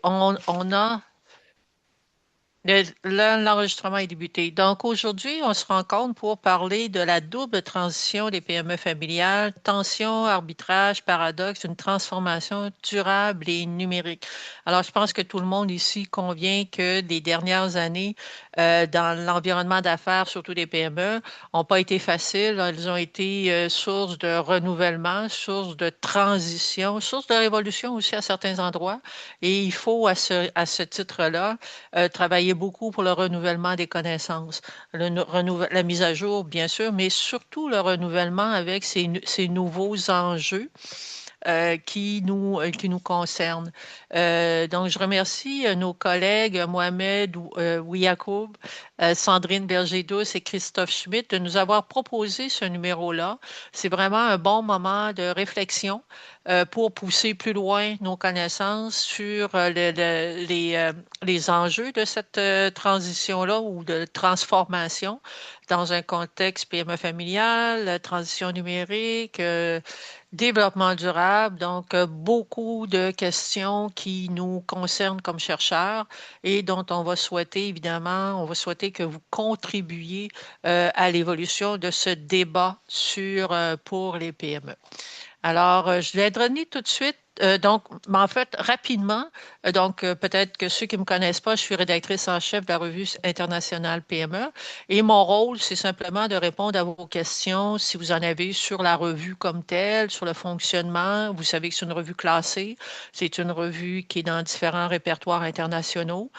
On a l'enregistrement est débuté. Donc aujourd'hui, on se rencontre pour parler de la double transition des PME familiales, tension, arbitrage, paradoxe, une transformation durable et numérique. Alors je pense que tout le monde ici convient que les dernières années dans l'environnement d'affaires, surtout des PME, n'ont pas été faciles. Elles ont été source de renouvellement, source de transition, source de révolution aussi à certains endroits. Et il faut à ce titre-là travailler beaucoup pour le renouvellement des connaissances, la mise à jour, bien sûr, mais surtout le renouvellement avec ces nouveaux enjeux qui nous concernent. Donc, je remercie nos collègues Mohamed Ouyakoub, Sandrine Berger-Douce et Christophe Schmitt de nous avoir proposé ce numéro-là. C'est vraiment un bon moment de réflexion pour pousser plus loin nos connaissances sur les enjeux de cette transition-là ou de transformation dans un contexte PME familial, transition numérique, développement durable. Donc, beaucoup de questions qui nous concernent comme chercheurs et dont on va souhaiter, évidemment, on va souhaiter que vous contribuiez à l'évolution de ce débat pour les PME. Alors, je vais donner tout de suite, mais en fait, rapidement, peut-être que ceux qui ne me connaissent pas, je suis rédactrice en chef de la revue internationale PME et mon rôle, c'est simplement de répondre à vos questions si vous en avez sur la revue comme telle, sur le fonctionnement. Vous savez que c'est une revue classée, c'est une revue qui est dans différents répertoires internationaux.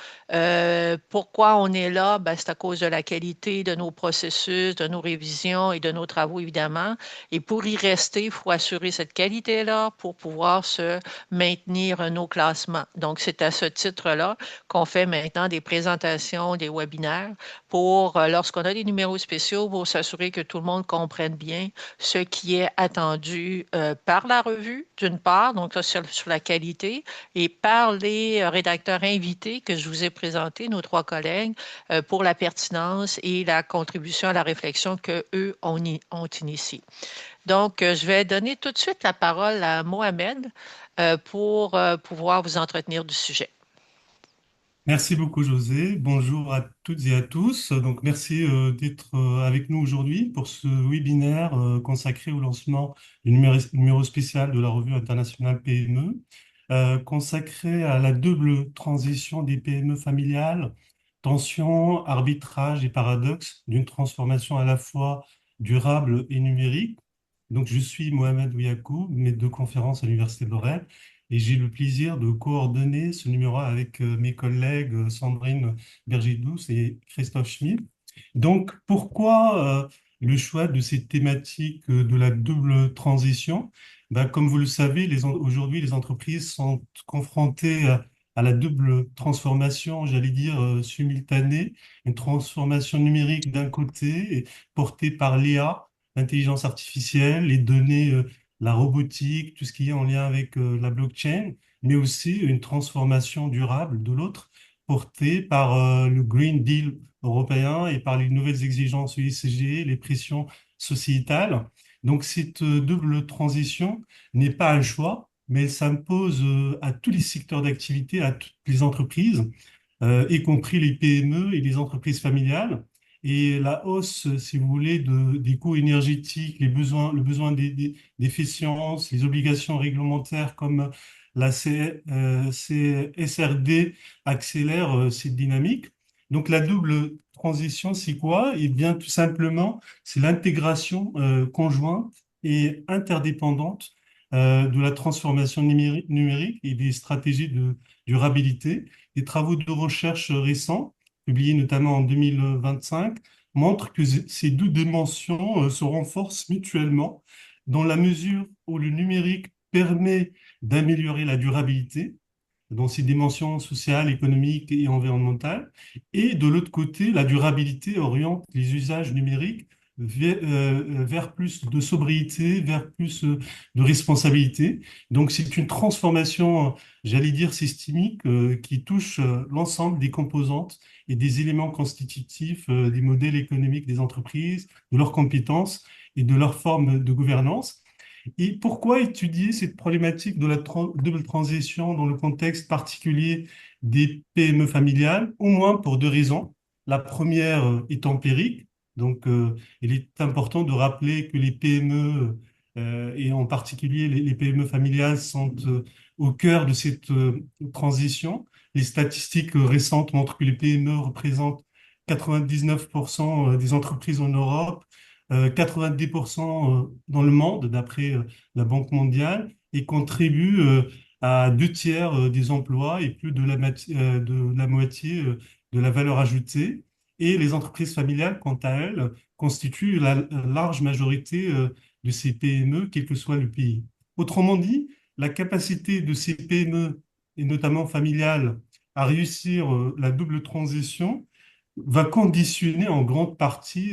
Pourquoi on est là? Ben, c'est à cause de la qualité de nos processus, de nos révisions et de nos travaux, évidemment. Et pour y rester, il faut assurer cette qualité-là pour pouvoir se maintenir nos classements. Donc, c'est à ce titre-là qu'on fait maintenant des présentations, des webinaires pour, lorsqu'on a des numéros spéciaux, pour s'assurer que tout le monde comprenne bien ce qui est attendu par la revue, d'une part, donc ça, sur la qualité, et par les rédacteurs invités que je vous ai présentés, nos trois collègues, pour la pertinence et la contribution à la réflexion qu'eux ont initiée. Donc, je vais donner tout de suite la parole à Mohamed pour pouvoir vous entretenir du sujet. Merci beaucoup, José. Bonjour à toutes et à tous. Donc, merci d'être avec nous aujourd'hui pour ce webinaire consacré au lancement du numéro spécial de la revue internationale PME, consacré à la double transition des PME familiales, tension, arbitrage et paradoxe d'une transformation à la fois durable et numérique. Donc, je suis Mohamed Ouyakou, maître de conférence à l'Université de Lorraine, et j'ai le plaisir de coordonner ce numéro avec mes collègues Sandrine Berger-Douce et Christophe Schmitt. Donc, pourquoi le choix de cette thématique de la double transition? Ben, comme vous le savez, aujourd'hui, les entreprises sont confrontées à la double transformation, j'allais dire simultanée, une transformation numérique d'un côté, portée par l'IA, l'intelligence artificielle, les données, la robotique, tout ce qui est en lien avec la blockchain, mais aussi une transformation durable de l'autre, portée par le Green Deal européen et par les nouvelles exigences ESG, les pressions sociétales. Donc cette double transition n'est pas un choix, mais elle s'impose à tous les secteurs d'activité, à toutes les entreprises, y compris les PME et les entreprises familiales. Et la hausse, si vous voulez, des coûts énergétiques, le besoin d'efficience, les obligations réglementaires comme la CSRD accélèrent cette dynamique. Donc la double transition, c'est quoi? Eh bien, tout simplement, c'est l'intégration conjointe et interdépendante de la transformation numérique et des stratégies de durabilité. Des travaux de recherche récents, publiés notamment en 2025, montrent que ces deux dimensions se renforcent mutuellement dans la mesure où le numérique permet d'améliorer la durabilité dans ses dimensions sociales, économiques et environnementales. Et de l'autre côté, la durabilité oriente les usages numériques vers plus de sobriété, vers plus de responsabilité. Donc c'est une transformation, j'allais dire, systémique qui touche l'ensemble des composantes et des éléments constitutifs des modèles économiques des entreprises, de leurs compétences et de leur forme de gouvernance. Et pourquoi étudier cette problématique de la double transition dans le contexte particulier des PME familiales? Au moins pour deux raisons. La première est empirique. Donc, il est important de rappeler que les PME, et en particulier les PME familiales, sont au cœur de cette transition. Les statistiques récentes montrent que les PME représentent 99% des entreprises en Europe, 90% dans le monde, d'après la Banque mondiale, et contribue à deux tiers des emplois et plus de de la moitié de la valeur ajoutée. Et les entreprises familiales, quant à elles, constituent la large majorité de ces PME, quel que soit le pays. Autrement dit, la capacité de ces PME, et notamment familiales, à réussir la double transition va conditionner en grande partie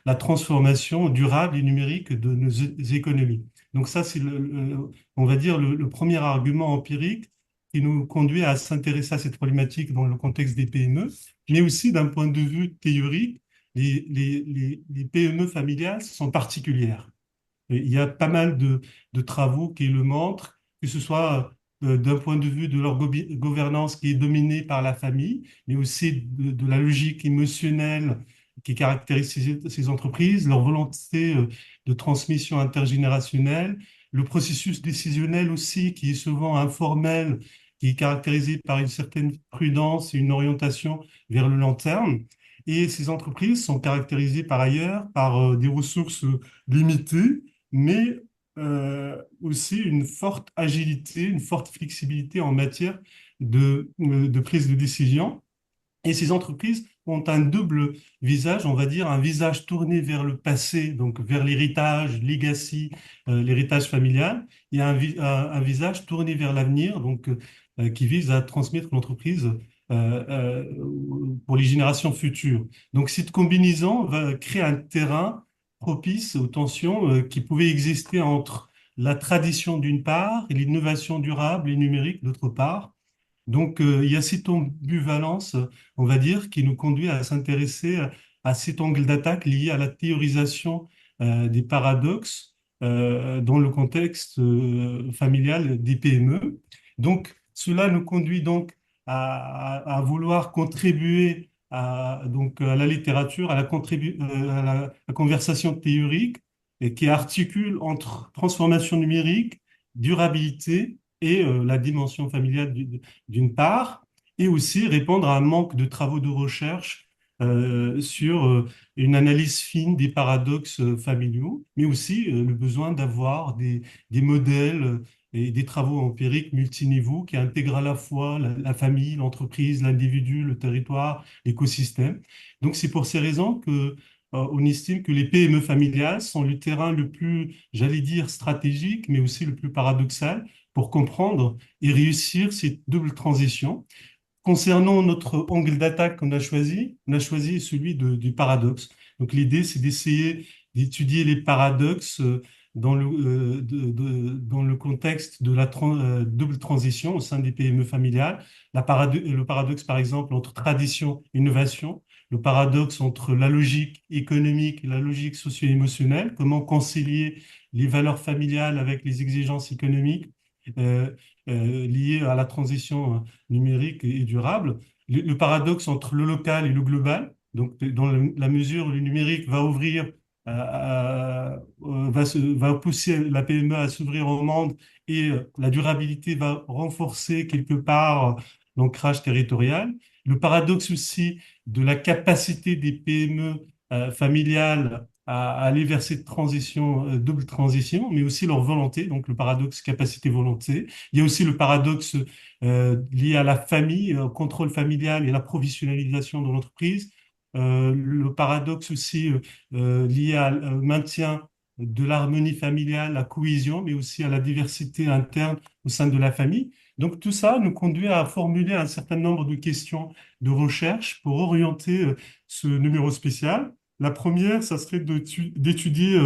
la transformation durable et numérique de nos économies. Donc ça, c'est on va dire le premier argument empirique qui nous conduit à s'intéresser à cette problématique dans le contexte des PME, mais aussi d'un point de vue théorique, les PME familiales sont particulières. Et il y a pas mal de travaux qui le montrent, que ce soit d'un point de vue de leur gouvernance qui est dominée par la famille, mais aussi de la logique émotionnelle qui caractérise ces entreprises, leur volonté de transmission intergénérationnelle, le processus décisionnel aussi qui est souvent informel, qui est caractérisé par une certaine prudence et une orientation vers le long terme. Et ces entreprises sont caractérisées par ailleurs par des ressources limitées, mais aussi une forte agilité, une forte flexibilité en matière de prise de décision. Et ces entreprises ont un double visage, on va dire, un visage tourné vers le passé, donc vers l'héritage, legacy, l'héritage familial, et un visage tourné vers l'avenir, donc qui vise à transmettre l'entreprise pour les générations futures. Donc cette combinaison va créer un terrain propice aux tensions qui pouvaient exister entre la tradition d'une part et l'innovation durable et numérique d'autre part. Donc, il y a cette ambivalence, on va dire, qui nous conduit à s'intéresser à cet angle d'attaque lié à la théorisation des paradoxes dans le contexte familial des PME. Donc, cela nous conduit donc à vouloir contribuer donc, à la littérature, à la conversation théorique, et qui articule entre transformation numérique, durabilité et la dimension familiale d'une part, et aussi répondre à un manque de travaux de recherche sur une analyse fine des paradoxes familiaux, mais aussi le besoin d'avoir des modèles et des travaux empiriques multiniveaux qui intègrent à la fois la famille, l'entreprise, l'individu, le territoire, l'écosystème. Donc c'est pour ces raisons que on estime que les PME familiales sont le terrain le plus, j'allais dire, stratégique, mais aussi le plus paradoxal pour comprendre et réussir cette double transition. Concernant notre angle d'attaque qu'on a choisi, on a choisi celui du paradoxe. Donc l'idée, c'est d'essayer d'étudier les paradoxes dans le contexte de la double transition au sein des PME familiales. Le paradoxe, par exemple, entre tradition et innovation, le paradoxe entre la logique économique et la logique socio-émotionnelle, comment concilier les valeurs familiales avec les exigences économiques euh, liées à la transition numérique et durable. Le paradoxe entre le local et le global, donc dans la mesure où le numérique va ouvrir, va pousser la PME à s'ouvrir au monde et la durabilité va renforcer quelque part l'ancrage territorial. Le paradoxe aussi de la capacité des PME familiales à aller vers cette transition, double transition, mais aussi leur volonté, donc le paradoxe capacité-volonté. Il y a aussi le paradoxe lié à la famille, au contrôle familial et la professionnalisation de l'entreprise. Le paradoxe aussi lié au maintien de l'harmonie familiale, la cohésion, mais aussi à la diversité interne au sein de la famille. Donc tout ça nous conduit à formuler un certain nombre de questions de recherche pour orienter ce numéro spécial. La première, ça serait d'étudier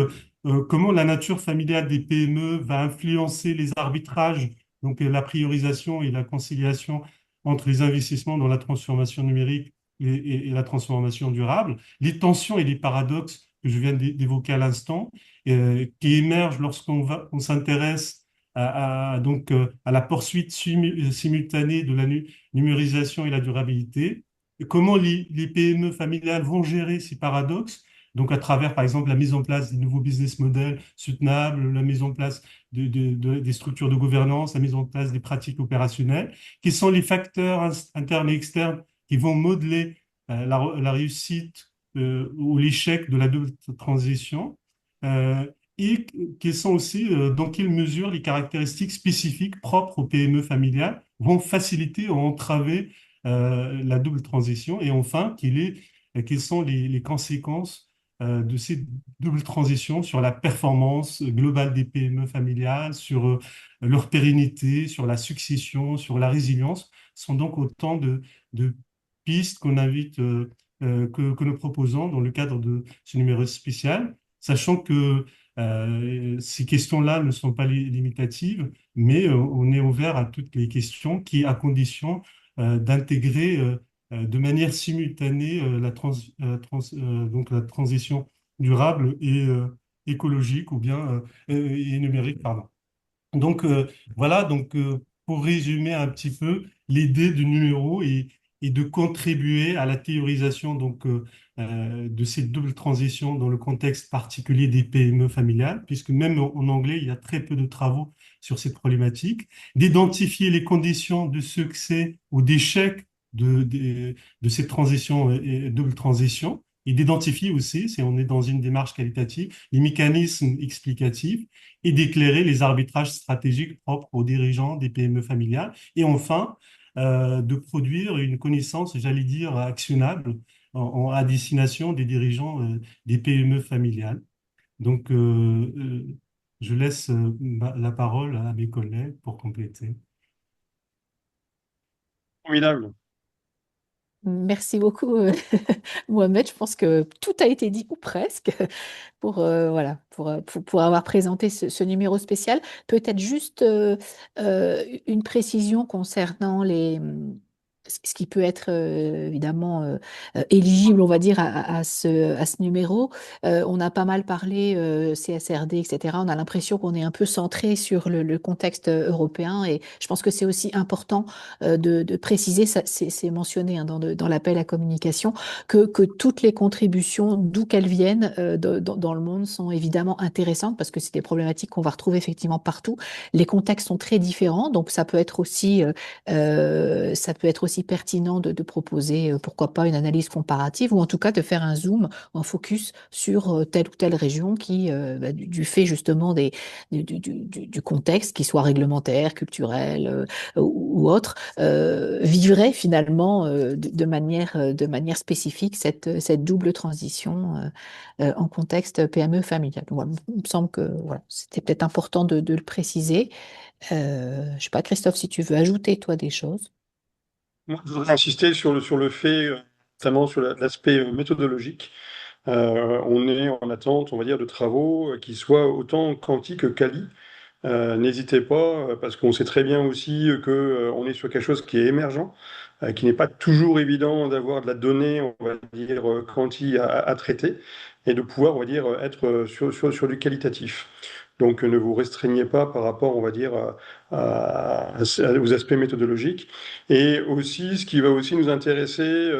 comment la nature familiale des PME va influencer les arbitrages, donc la priorisation et la conciliation entre les investissements dans la transformation numérique et la transformation durable, les tensions et les paradoxes que je viens d'évoquer à l'instant, qui émergent on s'intéresse à la poursuite simultanée de la numérisation et la durabilité. Et comment les PME familiales vont gérer ces paradoxes, donc à travers, par exemple, la mise en place des nouveaux business models soutenables, la mise en place des structures de gouvernance, la mise en place des pratiques opérationnelles, qui sont les facteurs internes et externes qui vont modeler la réussite ou l'échec de la double transition, euh, et quelles sont aussi, dans quelle mesure les caractéristiques spécifiques propres aux PME familiales vont faciliter ou entraver la double transition, et enfin, quelles sont les conséquences de ces doubles transitions sur la performance globale des PME familiales, sur leur pérennité, sur la succession, sur la résilience, sont donc autant de pistes qu'on invite, que nous proposons dans le cadre de ce numéro spécial, sachant que ces questions-là ne sont pas limitatives, mais on est ouvert à toutes les questions qui, à condition d'intégrer de manière simultanée donc la transition durable et écologique ou bien et numérique, pardon. Donc voilà, pour résumer un petit peu, l'idée du numéro est de contribuer à la théorisation de cette double transition dans le contexte particulier des PME familiales, puisque même en anglais, il y a très peu de travaux sur cette problématique, d'identifier les conditions de succès ou d'échec de cette transition et double transition, et d'identifier aussi, si on est dans une démarche qualitative, les mécanismes explicatifs et d'éclairer les arbitrages stratégiques propres aux dirigeants des PME familiales. Et enfin, de produire une connaissance, j'allais dire, actionnable à destination des dirigeants des PME familiales. Donc, je laisse la parole à mes collègues pour compléter. Formidable. Merci beaucoup, Mohamed. Je pense que tout a été dit, ou presque, pour, voilà, pour avoir présenté ce numéro spécial. Peut-être juste une précision concernant ce qui peut être évidemment éligible, on va dire, à ce numéro. On a pas mal parlé CSRD, etc. On a l'impression qu'on est un peu centré sur le contexte européen, et je pense que c'est aussi important de préciser, ça, c'est mentionné hein, dans l'appel à communication, que toutes les contributions, d'où qu'elles viennent dans le monde, sont évidemment intéressantes parce que c'est des problématiques qu'on va retrouver effectivement partout. Les contextes sont très différents, donc ça peut être aussi pertinent de proposer, pourquoi pas, une analyse comparative ou en tout cas de faire un zoom, un focus sur telle ou telle région qui, du fait justement du contexte, qui soit réglementaire, culturel ou autre, vivrait finalement de manière spécifique cette double transition en contexte PME familial. Donc, voilà, il me semble que voilà, c'était peut-être important de le préciser. Je ne sais pas, Christophe, si tu veux ajouter, toi, des choses. Moi, je voudrais insister sur le fait, notamment sur l'aspect méthodologique. On est en attente, on va dire, de travaux qui soient autant quanti que quali. N'hésitez pas, parce qu'on sait très bien aussi que on est sur quelque chose qui est émergent, qui n'est pas toujours évident d'avoir de la donnée, on va dire, quanti à traiter, et de pouvoir, on va dire, être sur du qualitatif. Donc ne vous restreignez pas par rapport, on va dire, aux aspects méthodologiques. Et aussi, ce qui va aussi nous intéresser,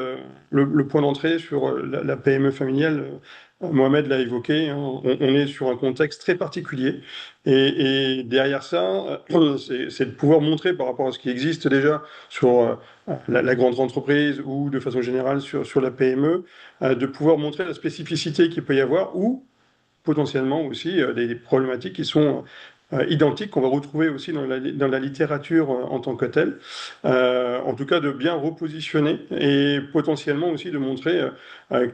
le point d'entrée sur la PME familiale, Mohamed l'a évoqué, hein, on est sur un contexte très particulier. Et derrière ça, c'est de pouvoir montrer par rapport à ce qui existe déjà sur la grande entreprise ou de façon générale sur la PME, de pouvoir montrer la spécificité qu'il peut y avoir ou potentiellement aussi des problématiques qui sont identiques qu'on va retrouver aussi dans la littérature en tant que telle. En tout cas, de bien repositionner et potentiellement aussi de montrer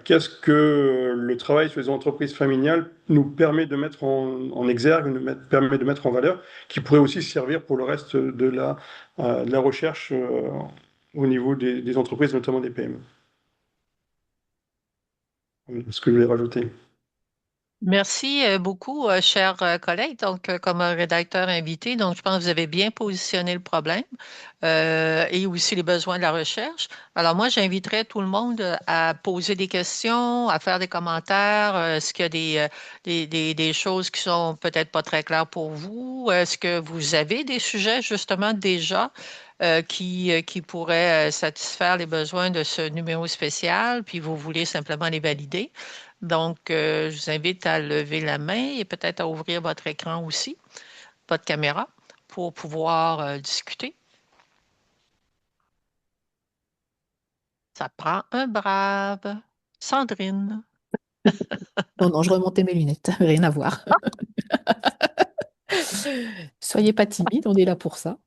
qu'est-ce que le travail sur les entreprises familiales nous permet de mettre en exergue, permet de mettre en valeur, qui pourrait aussi servir pour le reste de la recherche au niveau des entreprises, notamment des PME. Voilà ce que je voulais rajouter. Merci beaucoup, chers collègues. Donc, comme rédacteur invité, donc je pense que vous avez bien positionné le problème et aussi les besoins de la recherche. Alors, moi, j'inviterais tout le monde à poser des questions, à faire des commentaires. Est-ce qu'il y a des choses qui sont peut-être pas très claires pour vous? Est-ce que vous avez des sujets, justement, déjà qui pourraient satisfaire les besoins de ce numéro spécial, puis vous voulez simplement les valider? Donc, je vous invite à lever la main et peut-être à ouvrir votre écran aussi, votre caméra, pour pouvoir discuter. Ça prend un brave. Sandrine. Non, non, je remontais mes lunettes, rien à voir. Soyez pas timide, on est là pour ça.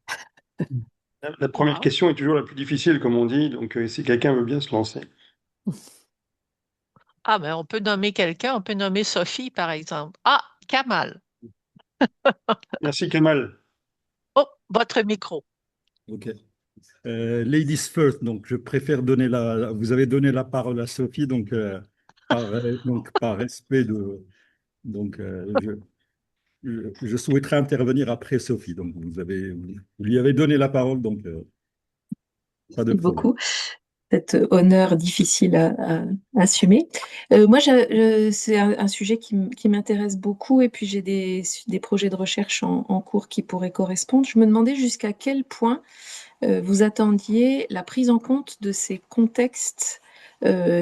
La première Wow. question est toujours la plus difficile, comme on dit, donc si quelqu'un veut bien se lancer. Ah, ben, on peut nommer quelqu'un, on peut nommer Sophie, par exemple. Ah, Kamal. Merci Kamal. Oh, votre micro. Ok. Ladies first, donc je préfère donner vous avez donné la parole à Sophie, donc par respect donc je souhaiterais intervenir après Sophie. Donc vous lui avez donné la parole, donc pas de Merci problème. beaucoup. Cet honneur difficile à assumer. Moi, c'est un sujet qui m'intéresse beaucoup et puis j'ai des projets de recherche en cours qui pourraient correspondre. Je me demandais jusqu'à quel point vous attendiez la prise en compte de ces contextes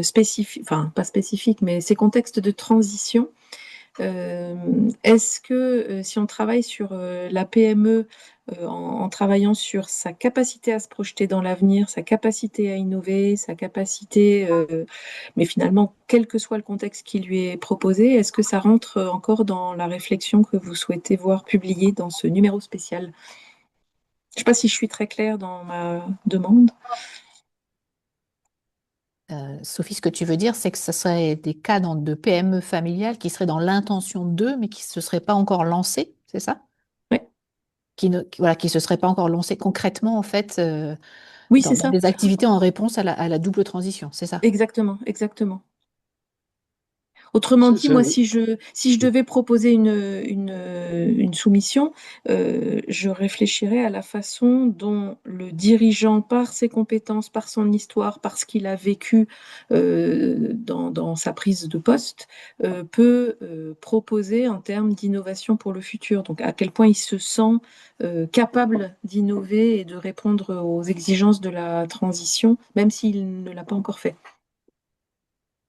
spécifiques, enfin pas spécifiques, mais ces contextes de transition. Est-ce que si on travaille sur la PME en travaillant sur sa capacité à se projeter dans l'avenir, sa capacité à innover, sa capacité, mais finalement, quel que soit le contexte qui lui est proposé, est-ce que ça rentre encore dans la réflexion que vous souhaitez voir publiée dans ce numéro spécial? Je ne sais pas si je suis très claire dans ma demande. Sophie, ce que tu veux dire, c'est que ce serait des cas de PME familiales qui seraient dans l'intention d'eux, mais qui ne se seraient pas encore lancés, c'est ça? Oui, Voilà, qui ne se seraient pas encore lancés concrètement, en fait, oui, c'est dans ça. des activités en réponse à la double transition, c'est ça? Exactement, exactement. Autrement C'est- dit, c'est- moi, si je devais proposer une soumission, je réfléchirais à la façon dont le dirigeant, par ses compétences, par son histoire, par ce qu'il a vécu dans sa prise de poste, peut proposer en termes d'innovation pour le futur. Donc, à quel point il se sent capable d'innover et de répondre aux exigences de la transition, même s'il ne l'a pas encore fait.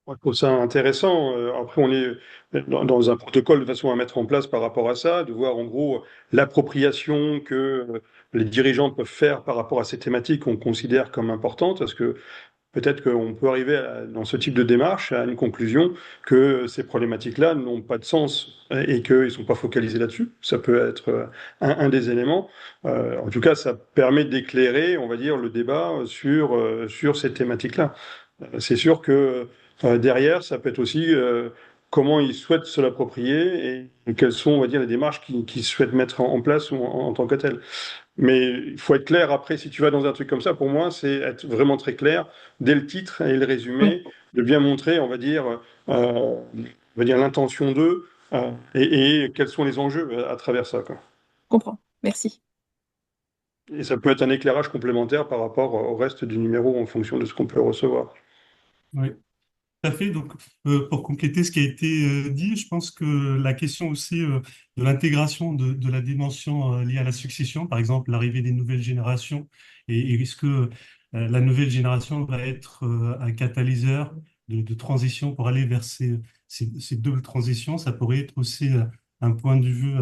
Moi, je trouve ça intéressant. Après, on est dans un protocole de façon à mettre en place par rapport à ça, de voir en gros l'appropriation que les dirigeants peuvent faire par rapport à ces thématiques qu'on considère comme importantes, parce que peut-être qu'on peut arriver dans ce type de démarche à une conclusion que ces problématiques-là n'ont pas de sens et qu'ils ne sont pas focalisés là-dessus. Ça peut être un des éléments. En tout cas, ça permet d'éclairer, on va dire, le débat sur ces thématiques-là. C'est sûr que derrière, ça peut être aussi comment ils souhaitent se l'approprier et quelles sont, on va dire, les démarches qu'ils souhaitent mettre en place en tant que telles. Mais il faut être clair après, si tu vas dans un truc comme ça, pour moi, c'est être vraiment très clair dès le titre et le Oui, résumé, de bien montrer, l'intention d'eux et quels sont les enjeux à travers ça, quoi. je comprends. Merci. Et ça peut être un éclairage complémentaire par rapport au reste du numéro en fonction de ce qu'on peut recevoir. Oui. Tout à fait. Donc, pour compléter ce qui a été dit, je pense que la question aussi de l'intégration de la dimension liée à la succession, par exemple l'arrivée des nouvelles générations, et est-ce que la nouvelle génération va être un catalyseur de transition pour aller vers ces doubles transitions, ça pourrait être aussi un point de vue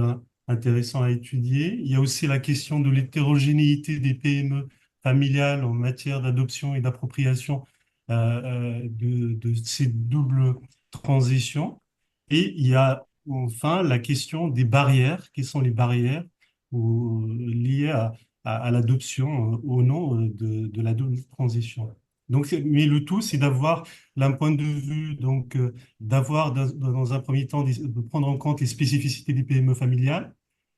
intéressant à étudier. Il y a aussi la question de l'hétérogénéité des PME familiales en matière d'adoption et d'appropriation de ces doubles transitions. Et il y a enfin la question des barrières. Quelles sont les barrières liées à l'adoption au nom de la double transition? Donc, mais le tout, c'est d'avoir d'un point de vue, donc, d'avoir dans un premier temps, de prendre en compte les spécificités des PME familiales,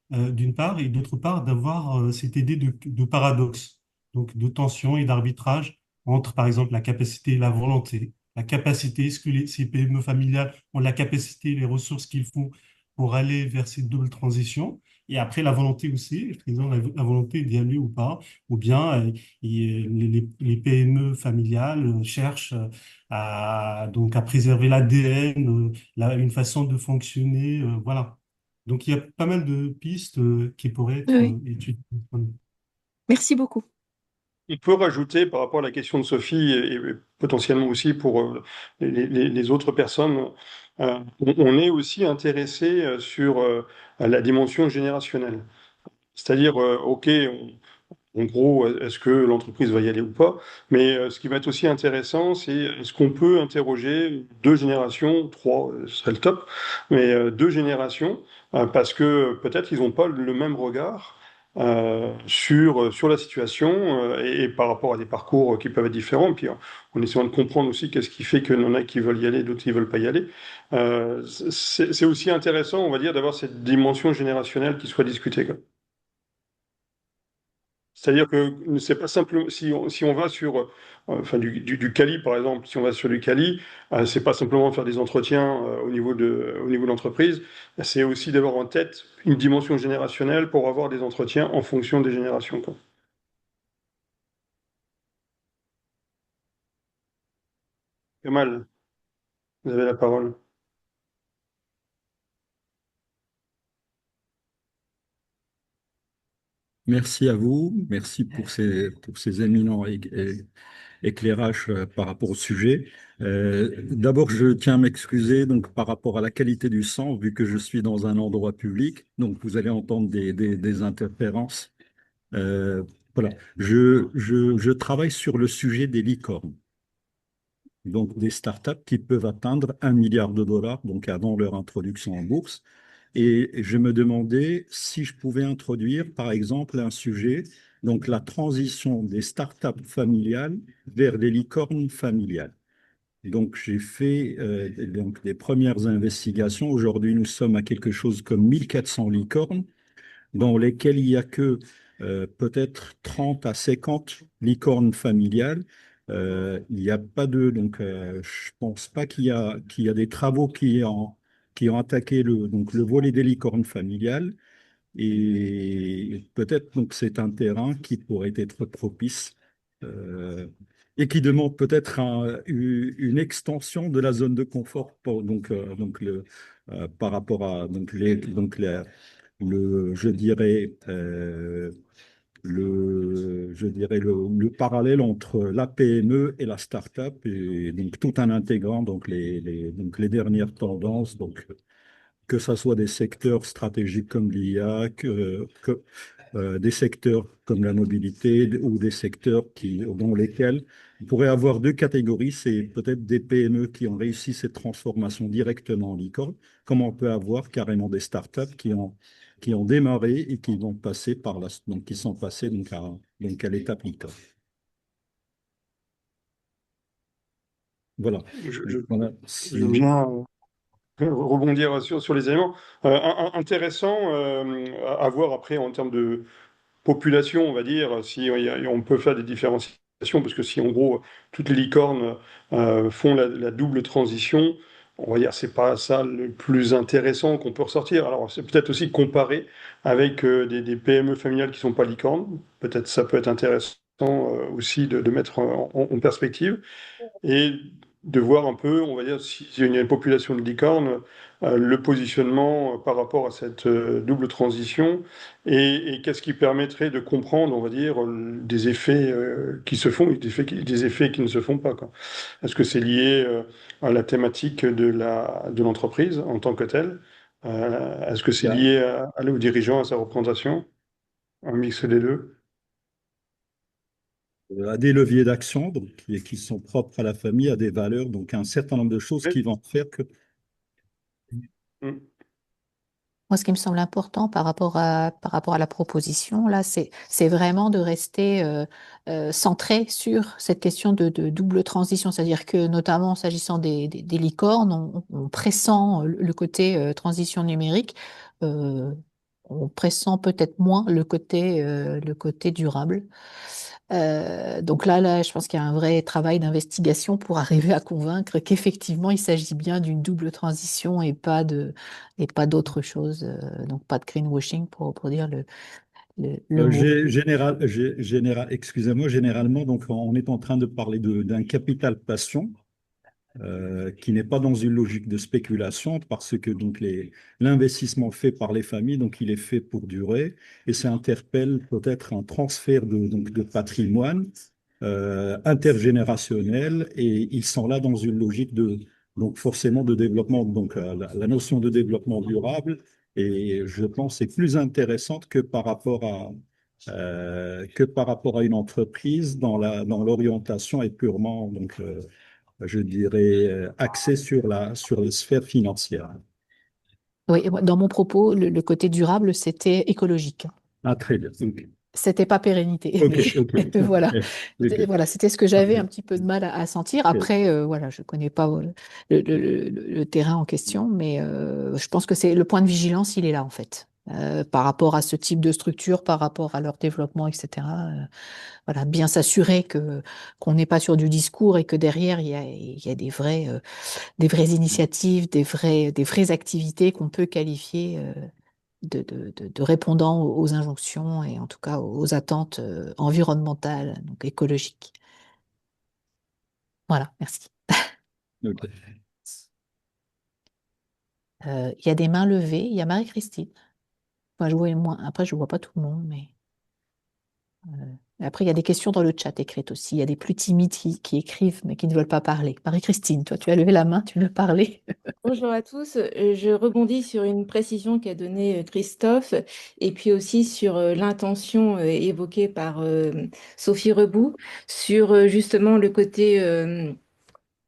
d'une part, et d'autre part, d'avoir cette idée de paradoxe, donc de tension et d'arbitrage entre, par exemple, la capacité et la volonté la capacité, est-ce que ces PME familiales ont la capacité, les ressources qu'il faut pour aller vers cette double transition? Et après, la volonté aussi, ils ont la volonté d'y aller ou pas, ou bien les PME familiales cherchent donc à préserver l'ADN, une façon de fonctionner, voilà. Donc, il y a pas mal de pistes qui pourraient être Oui. étudiées. Merci beaucoup. Il peut rajouter par rapport à la question de Sophie et potentiellement aussi pour les autres personnes, on est aussi intéressé sur la dimension générationnelle. C'est-à-dire, OK, en gros, est-ce que l'entreprise va y aller ou pas? Mais ce qui va être aussi intéressant, c'est est-ce qu'on peut interroger deux générations, trois, ce serait le top, mais deux générations, parce que peut-être ils n'ont pas le même regard sur la situation et par rapport à des parcours qui peuvent être différents. Puis en essayant de comprendre aussi qu'est-ce qui fait qu'il y en a qui veulent y aller, d'autres qui ne veulent pas y aller. C'est aussi intéressant, on va dire, d'avoir cette dimension générationnelle qui soit discutée, quoi. C'est-à-dire que c'est pas simple, si on va sur enfin, du Cali, par exemple, si on va sur du Cali, c'est pas simplement faire des entretiens au niveau de l'entreprise, c'est aussi d'avoir en tête une dimension générationnelle pour avoir des entretiens en fonction des générations, quoi. Kamal, vous avez la parole. Merci à vous, merci pour ces éminents éclairages par rapport au sujet. D'abord, je tiens à m'excuser donc par rapport à la qualité du son, vu que je suis dans un endroit public, donc vous allez entendre des interférences. Euh, voilà, je travaille sur le sujet des licornes, donc des startups qui peuvent atteindre 1 milliard de dollars, donc avant leur introduction en bourse. Et je me demandais si je pouvais introduire, par exemple, un sujet, donc la transition des startups familiales vers les licornes familiales. Donc, j'ai fait donc, des premières investigations. Aujourd'hui, nous sommes à quelque chose comme 1400 licornes, dans lesquelles il n'y a que peut-être 30 à 50 licornes familiales. Il n'y a pas de, donc je pense pas qu'il y a des travaux qui ont attaqué donc le volet des licornes familiales. Et peut-être donc c'est un terrain qui pourrait être propice euh, et qui demande peut-être une extension de la zone de confort par rapport à je dirais le parallèle entre la PME et la start-up et donc tout en intégrant donc donc les dernières tendances que ce soit des secteurs stratégiques comme l'IA, des secteurs comme la mobilité ou des secteurs dans lesquels on pourrait avoir deux catégories. C'est peut-être des PME qui ont réussi cette transformation directement en licorne, comme on peut avoir carrément des startups qui ont démarré et qui vont passer donc qui sont passés donc à l'étape licorne. Voilà. Je, je, Voilà. je veux bien rebondir sur les éléments. Intéressant à voir après en termes de population, on va dire, si on peut faire des différenciations, parce que si en gros toutes les licornes font la double transition, on va dire c'est pas ça le plus intéressant qu'on peut ressortir. Alors c'est peut-être aussi comparer avec des PME familiales qui sont pas licornes. Peut-être ça peut être intéressant aussi de mettre en perspective et de voir un peu, on va dire, s'il y a une population de licornes, le positionnement par rapport à cette double transition et qu'est-ce qui permettrait de comprendre, on va dire, des effets qui se font et des effets qui ne se font pas, quoi. Est-ce que c'est lié à la thématique de l'entreprise en tant que telle? Est-ce que c'est lié aux dirigeants, à sa représentation? Un mix des deux? À des leviers d'action donc, qui sont propres à la famille, à des valeurs, donc un certain nombre de choses qui Oui. vont faire que Mm. Moi, ce qui me semble important par rapport à la proposition, là, c'est vraiment de rester centré sur cette question de double transition. C'est-à-dire que, notamment, s'agissant des licornes, on pressent le côté transition numérique, euh, on pressent peut-être moins le côté durable. Donc là, je pense qu'il y a un vrai travail d'investigation pour arriver à convaincre qu'effectivement, il s'agit bien d'une double transition et pas d'autre chose. Donc pas de greenwashing pour dire le mot. Excusez-moi, généralement, donc on est en train de parler d'un capital passion qui n'est pas dans une logique de spéculation parce que donc l'investissement fait par les familles, donc il est fait pour durer et ça interpelle peut-être un transfert de patrimoine intergénérationnel et ils sont là dans une logique donc forcément de développement, donc la notion de développement durable et je pense est plus intéressante que par rapport à une entreprise dans l'orientation est purement je dirais, axé sur la sphère financière. Oui, et moi, dans mon propos, le côté durable, c'était écologique. Ah, très bien. Ok, C'était pas pérennité, ok, mais ok. voilà. Ok. Voilà, c'était ce que j'avais Parfait. un petit peu de mal à sentir. Ok. Après, voilà, je connais pas le terrain en question, mais je pense que c'est le point de vigilance, il est là en fait. Par rapport à ce type de structure, par rapport à leur développement, etc. Voilà, bien s'assurer que qu'on n'est pas sur du discours et que derrière il y a des vraies initiatives, des vraies activités qu'on peut qualifier de répondant aux injonctions et en tout cas aux attentes environnementales, donc écologiques. Voilà, merci. Ok. Il y a des mains levées, il y a Marie-Christine. Enfin, après, je ne vois pas tout le monde, mais après, il y a des questions dans le chat écrites aussi. Il y a des plus timides qui écrivent, mais qui ne veulent pas parler. Marie-Christine, toi, tu as levé la main, tu veux parler? Bonjour à tous. Je rebondis sur une précision qu'a donnée Christophe et puis aussi sur l'intention évoquée par Sophie Rebout sur justement le côté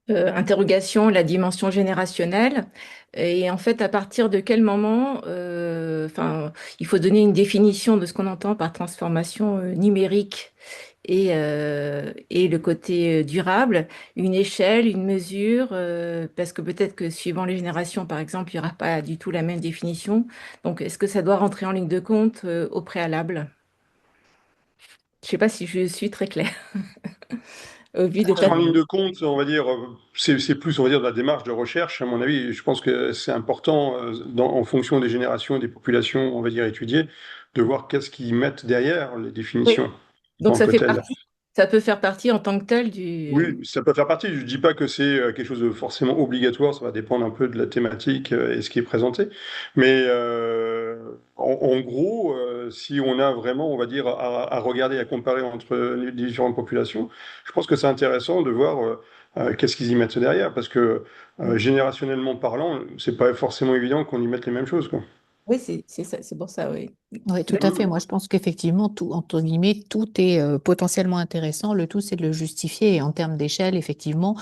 interrogation, la dimension générationnelle. Et en fait, à partir de quel moment, enfin, il faut donner une définition de ce qu'on entend par transformation numérique et le côté durable, une échelle, une mesure, parce que peut-être que suivant les générations, par exemple, il n'y aura pas du tout la même définition. Donc, est-ce que ça doit rentrer en ligne de compte au préalable? Je ne sais pas si je suis très claire au vu de ta... En ligne de compte, on va dire, c'est plus, on va dire, de la démarche de recherche, à mon avis. Je pense que c'est important, en fonction des générations et des populations, on va dire, étudiées, de voir qu'est-ce qu'ils mettent derrière les Oui. définitions Donc, en tant que telles. ça peut faire partie en tant que tel du... Oui, ça peut faire partie. Je ne dis pas que c'est quelque chose de forcément obligatoire, ça va dépendre un peu de la thématique et ce qui est présenté. Mais en gros, si on a vraiment, on va dire, à regarder, à comparer entre les différentes populations, je pense que c'est intéressant de voir qu'est-ce qu'ils y mettent derrière, parce que générationnellement parlant, c'est pas forcément évident qu'on y mette les mêmes choses, quoi. Oui, c'est ça, c'est pour ça, oui. Oui, tout à fait. Moi, je pense qu'effectivement, tout, entre guillemets, tout est potentiellement intéressant. Le tout, c'est de le justifier. Et en termes d'échelle, effectivement,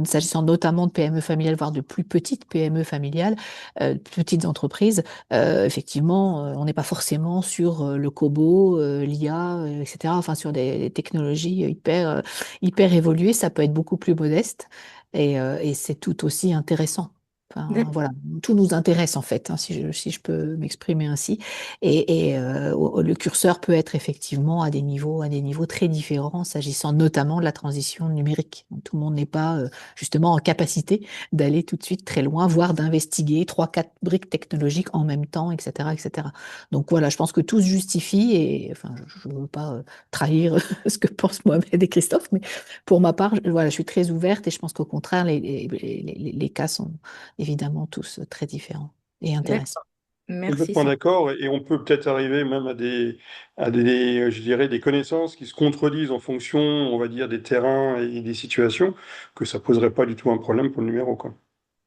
s'agissant notamment de PME familiales, voire de plus petites PME familiales, petites entreprises, effectivement, on n'est pas forcément sur le Kobo, l'IA, etc. Enfin, sur des technologies hyper évoluées. Ça peut être beaucoup plus modeste et c'est tout aussi intéressant. Enfin, D'accord. voilà, tout nous intéresse en fait, hein, si je peux m'exprimer ainsi. Le curseur peut être effectivement à des niveaux très différents, s'agissant notamment de la transition numérique. Donc, tout le monde n'est pas justement en capacité d'aller tout de suite très loin, voire d'investiguer trois, quatre briques technologiques en même temps, etc., etc. Donc voilà, je pense que tout se justifie et enfin, je ne veux pas trahir ce que pensent Mohamed et Christophe, mais pour ma part, voilà, je suis très ouverte et je pense qu'au contraire, les cas sont évidemment tous très différents et intéressants. D'accord. Merci. Complètement d'accord, et on peut peut-être arriver même à des, je dirais, des connaissances qui se contredisent en fonction, on va dire, des terrains et des situations, que ça poserait pas du tout un problème pour le numéro, quoi.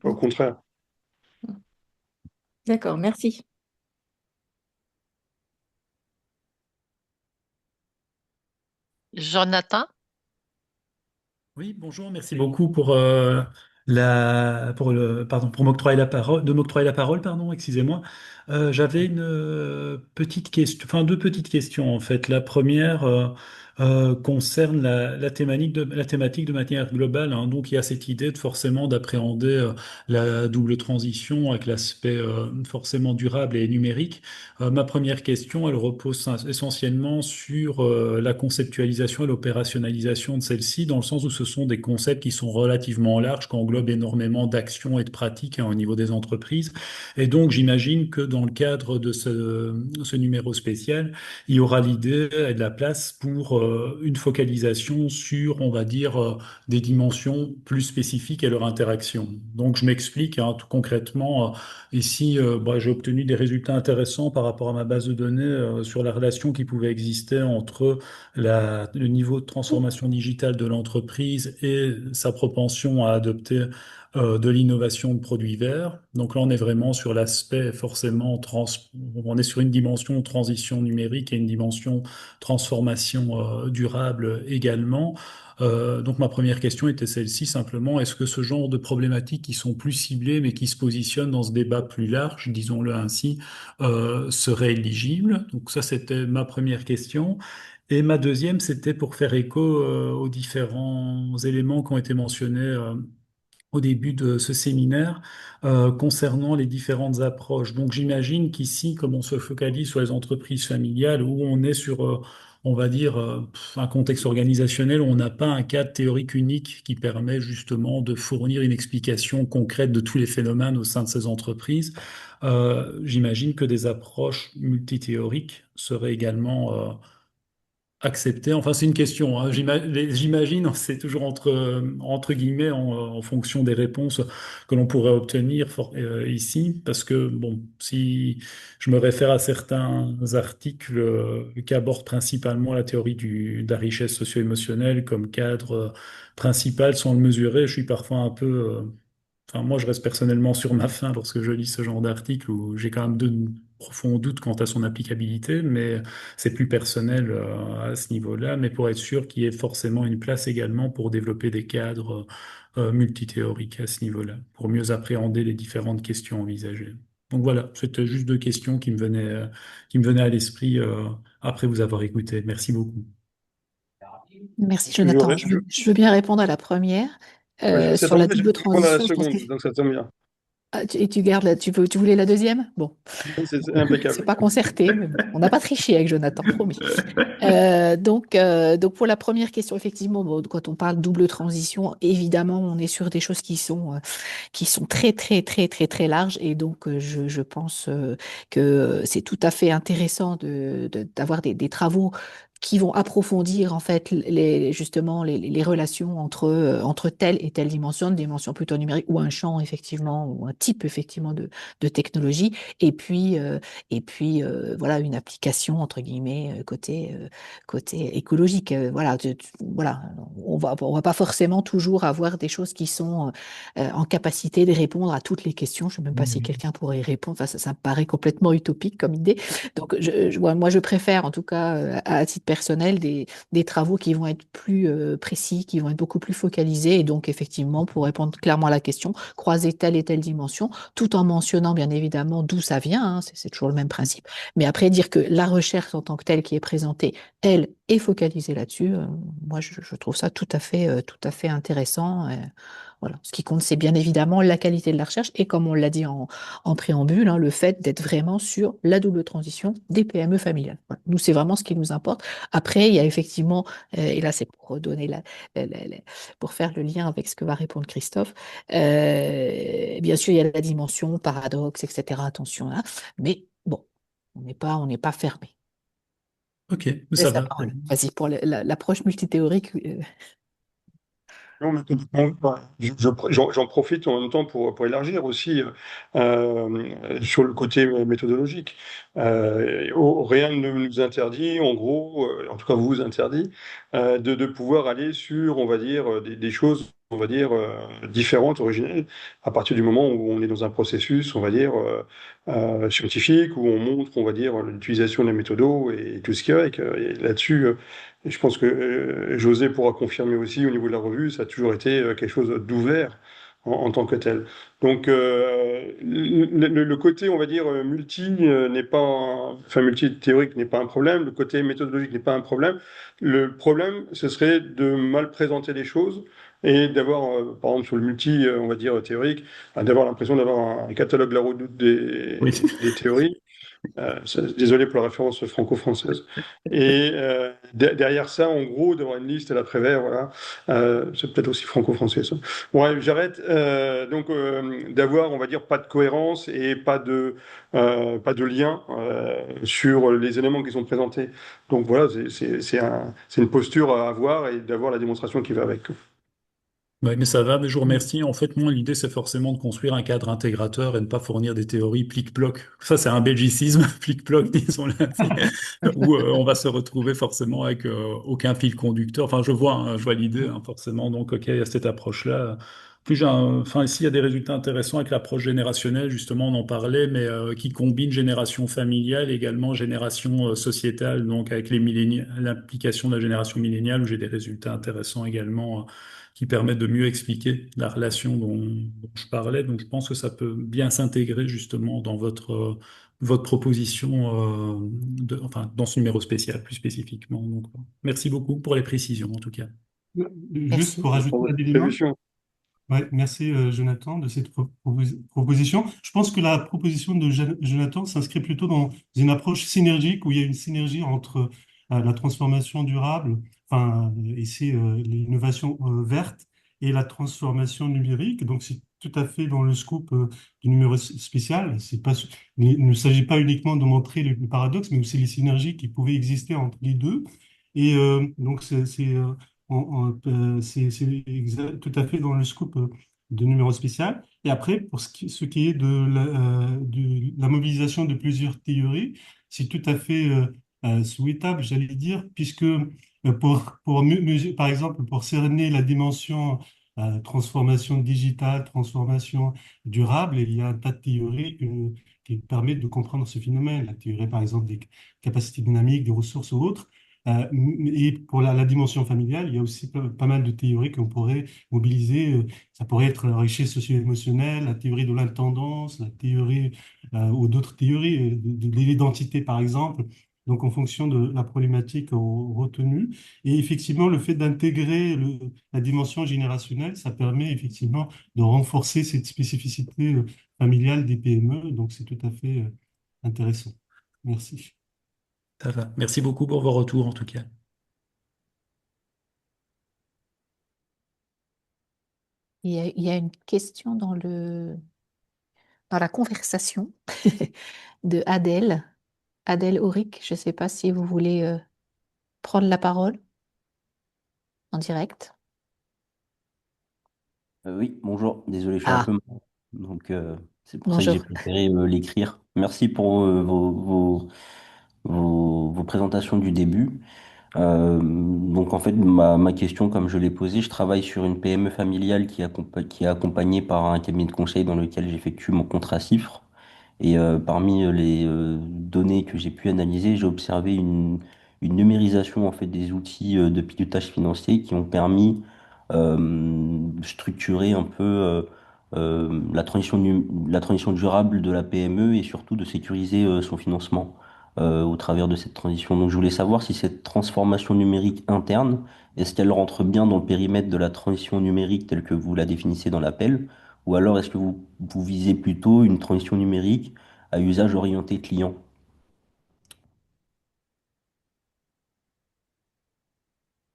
Au contraire. D'accord, merci. Jonathan? Oui, bonjour, merci beaucoup pour pour m'octroyer la parole, de m'octroyer la parole, pardon, excusez-moi. J'avais une petite question, enfin deux petites questions en fait. La première, concerne la thématique de manière globale, hein. Donc, il y a cette idée de forcément d'appréhender la double transition avec l'aspect forcément durable et numérique. Ma première question, elle repose essentiellement sur la conceptualisation et l'opérationnalisation de celle-ci, dans le sens où ce sont des concepts qui sont relativement larges, qui englobent énormément d'actions et de pratiques, hein, au niveau des entreprises. Et donc, j'imagine que dans le cadre de ce numéro spécial, il y aura l'idée et de la place pour une focalisation sur, on va dire, des dimensions plus spécifiques et leur interaction. Donc, je m'explique, hein, tout concrètement. Ici, j'ai obtenu des résultats intéressants par rapport à ma base de données sur la relation qui pouvait exister entre le niveau de transformation digitale de l'entreprise et sa propension à adopter de l'innovation de produits verts. Donc là, on est vraiment sur l'aspect forcément on est sur une dimension transition numérique et une dimension transformation durable également. Donc ma première question était celle-ci simplement, est-ce que ce genre de problématiques qui sont plus ciblées mais qui se positionnent dans ce débat plus large, disons-le ainsi, seraient éligibles? Donc ça, c'était ma première question. Et ma deuxième, c'était pour faire écho aux différents éléments qui ont été mentionnés au début de ce séminaire concernant les différentes approches. Donc j'imagine qu'ici, comme on se focalise sur les entreprises familiales, où on est sur, on va dire, un contexte organisationnel où on n'a pas un cadre théorique unique qui permet justement de fournir une explication concrète de tous les phénomènes au sein de ces entreprises, j'imagine que des approches multithéoriques seraient également accepter. Enfin, c'est une question, hein. J'imagine, c'est toujours entre guillemets en fonction des réponses que l'on pourrait obtenir ici, parce que bon, si je me réfère à certains articles qui abordent principalement la théorie de la richesse socio-émotionnelle comme cadre principal sans le mesurer, je suis parfois un peu enfin, moi, je reste personnellement sur ma faim lorsque je lis ce genre d'article où j'ai quand même de profonds doutes quant à son applicabilité, mais c'est plus personnel à ce niveau-là. Mais pour être sûr qu'il y ait forcément une place également pour développer des cadres multithéoriques à ce niveau-là, pour mieux appréhender les différentes questions envisagées. Donc voilà, c'était juste deux questions qui me venaient à l'esprit après vous avoir écouté. Merci beaucoup. Merci, Je, Jonathan. Je veux bien répondre à la première ça sur tombe la bien, je double vais répondre à la transition. Je pense que seconde, donc ça tombe bien. et tu gardes tu voulais la deuxième? Bon, C'est c'est impeccable. pas concerté, mais bon, on n'a pas triché avec Jonathan, promis. Donc pour la première question, effectivement, bon, quand on parle double transition, évidemment, on est sur des choses qui sont très, très, très, très, très larges. Et donc, je pense que c'est tout à fait intéressant d'avoir des travaux qui vont approfondir en fait justement les relations entre telle et telle dimension, une dimension plutôt numérique ou un champ effectivement ou un type effectivement de technologie et puis voilà une application entre guillemets côté écologique. Voilà, voilà, on va pas forcément toujours avoir des choses qui sont en capacité de répondre à toutes les questions. Je ne sais même pas si quelqu'un pourrait y répondre. Enfin, ça me paraît complètement utopique comme idée. Donc, moi, je préfère, en tout cas, à titre personnel, des travaux qui vont être plus précis, qui vont être beaucoup plus focalisés. Et donc, effectivement, pour répondre clairement à la question, croiser telle et telle dimension, tout en mentionnant, bien évidemment, d'où ça vient. Hein, c'est toujours le même principe. Mais après, dire que la recherche en tant que telle qui est présentée, elle, est focalisée là-dessus, moi, je trouve ça tout à fait intéressant. Voilà. Ce qui compte, c'est bien évidemment la qualité de la recherche et comme on l'a dit en préambule, hein, le fait d'être vraiment sur la double transition des PME familiales. Voilà. Nous, c'est vraiment ce qui nous importe. Après, il y a effectivement, et là, c'est pour donner pour faire le lien avec ce que va répondre Christophe. Bien sûr, il y a la dimension paradoxe, etc. Attention là, mais bon, on n'est pas fermé. Ok, ça Laisse la va. parole. Vas-y pour l'approche multithéorique. Non, mais j'en profite en même temps pour élargir aussi sur le côté méthodologique. Rien ne nous interdit, en gros, en tout cas vous interdit, de pouvoir aller sur, on va dire, des choses, on va dire, différentes, originelles, à partir du moment où on est dans un processus, on va dire, scientifique, où on montre, on va dire, l'utilisation des méthodos et tout ce qu'il y a avec. Et là-dessus, et je pense que José pourra confirmer aussi au niveau de la revue, ça a toujours été quelque chose d'ouvert en tant que tel. Donc, le côté, on va dire, n'est pas, enfin, multi-théorique n'est pas un problème, le côté méthodologique n'est pas un problème. Le problème, ce serait de mal présenter les choses et d'avoir, par exemple, sur le multi, on va dire, théorique, d'avoir l'impression d'avoir un catalogue la redoute Oui. des théories. Désolé pour la référence franco-française. Et derrière ça, en gros, d'avoir une liste à la Prévert, voilà. C'est peut-être aussi franco-français, ça. Bon, ouais, j'arrête. Donc, d'avoir, on va dire, pas de cohérence et pas de lien sur les éléments qui sont présentés. Donc voilà, c'est une posture à avoir et d'avoir la démonstration qui va avec. Ouais, mais ça va, mais je vous remercie. En fait, moi, l'idée, c'est forcément de construire un cadre intégrateur et ne pas fournir des théories plic-ploc. Ça, c'est un belgicisme, plic-ploc, disons-le ainsi, où on va se retrouver forcément avec aucun fil conducteur. Enfin, je vois l'idée, hein, forcément. Donc, OK, il y a cette approche-là. Puis, enfin, ici, il y a des résultats intéressants avec l'approche générationnelle, justement, on en parlait, mais qui combine génération familiale, également génération sociétale, donc avec l'implication de la génération milléniale, où j'ai des résultats intéressants également qui permettent de mieux expliquer la relation dont je parlais. Donc, je pense que ça peut bien s'intégrer justement dans votre proposition, enfin, dans ce numéro spécial plus spécifiquement. Donc, merci beaucoup pour les précisions en tout cas. Juste Merci. pour ajouter un élément. Solution. Ouais, merci Jonathan de cette proposition. Je pense que la proposition de Jonathan s'inscrit plutôt dans une approche synergique où il y a une synergie entre la transformation durable, enfin ici l'innovation verte et la transformation numérique. Donc c'est tout à fait dans le scope du numéro spécial. C'est pas, il ne s'agit pas uniquement de montrer le paradoxe, mais aussi les synergies qui pouvaient exister entre les deux. Et donc tout à fait dans le scoop de numéro spécial. Et après, pour ce qui est de la mobilisation de plusieurs théories, c'est tout à fait souhaitable, j'allais dire, puisque par exemple, pour cerner la dimension transformation digitale, transformation durable, il y a un tas de théories qui permettent de comprendre ce phénomène. La théorie, par exemple, des capacités dynamiques, des ressources ou autres. Et pour la dimension familiale, il y a aussi pas mal de théories qu'on pourrait mobiliser. Ça pourrait être la richesse socio-émotionnelle, la théorie de l'intendance, la théorie ou d'autres théories de l'identité, par exemple. Donc, en fonction de la problématique retenue. Et effectivement, le fait d'intégrer la dimension générationnelle, ça permet effectivement de renforcer cette spécificité familiale des PME. Donc, c'est tout à fait intéressant. Merci. Ça va. Merci beaucoup pour vos retours en tout cas. Il y a une question dans la conversation de Adèle, Adèle Auric. Je ne sais pas si vous voulez prendre la parole en direct. Oui, bonjour. Désolé, je suis un peu Ah, mal. Donc, c'est pour ça que j'ai bonjour. préféré l'écrire. Merci pour vos présentations du début. Donc, en fait, ma question, comme je l'ai posée, je travaille sur une PME familiale qui est accompagnée par un cabinet de conseil dans lequel j'effectue mon contrat CIFRE. Et parmi les données que j'ai pu analyser, j'ai observé une numérisation en fait des outils de pilotage financier qui ont permis de structurer un peu la transition durable de la PME et surtout de sécuriser son financement au travers de cette transition. Donc je voulais savoir si cette transformation numérique interne, est-ce qu'elle rentre bien dans le périmètre de la transition numérique telle que vous la définissez dans l'appel, ou alors est-ce que vous visez plutôt une transition numérique à usage orienté client?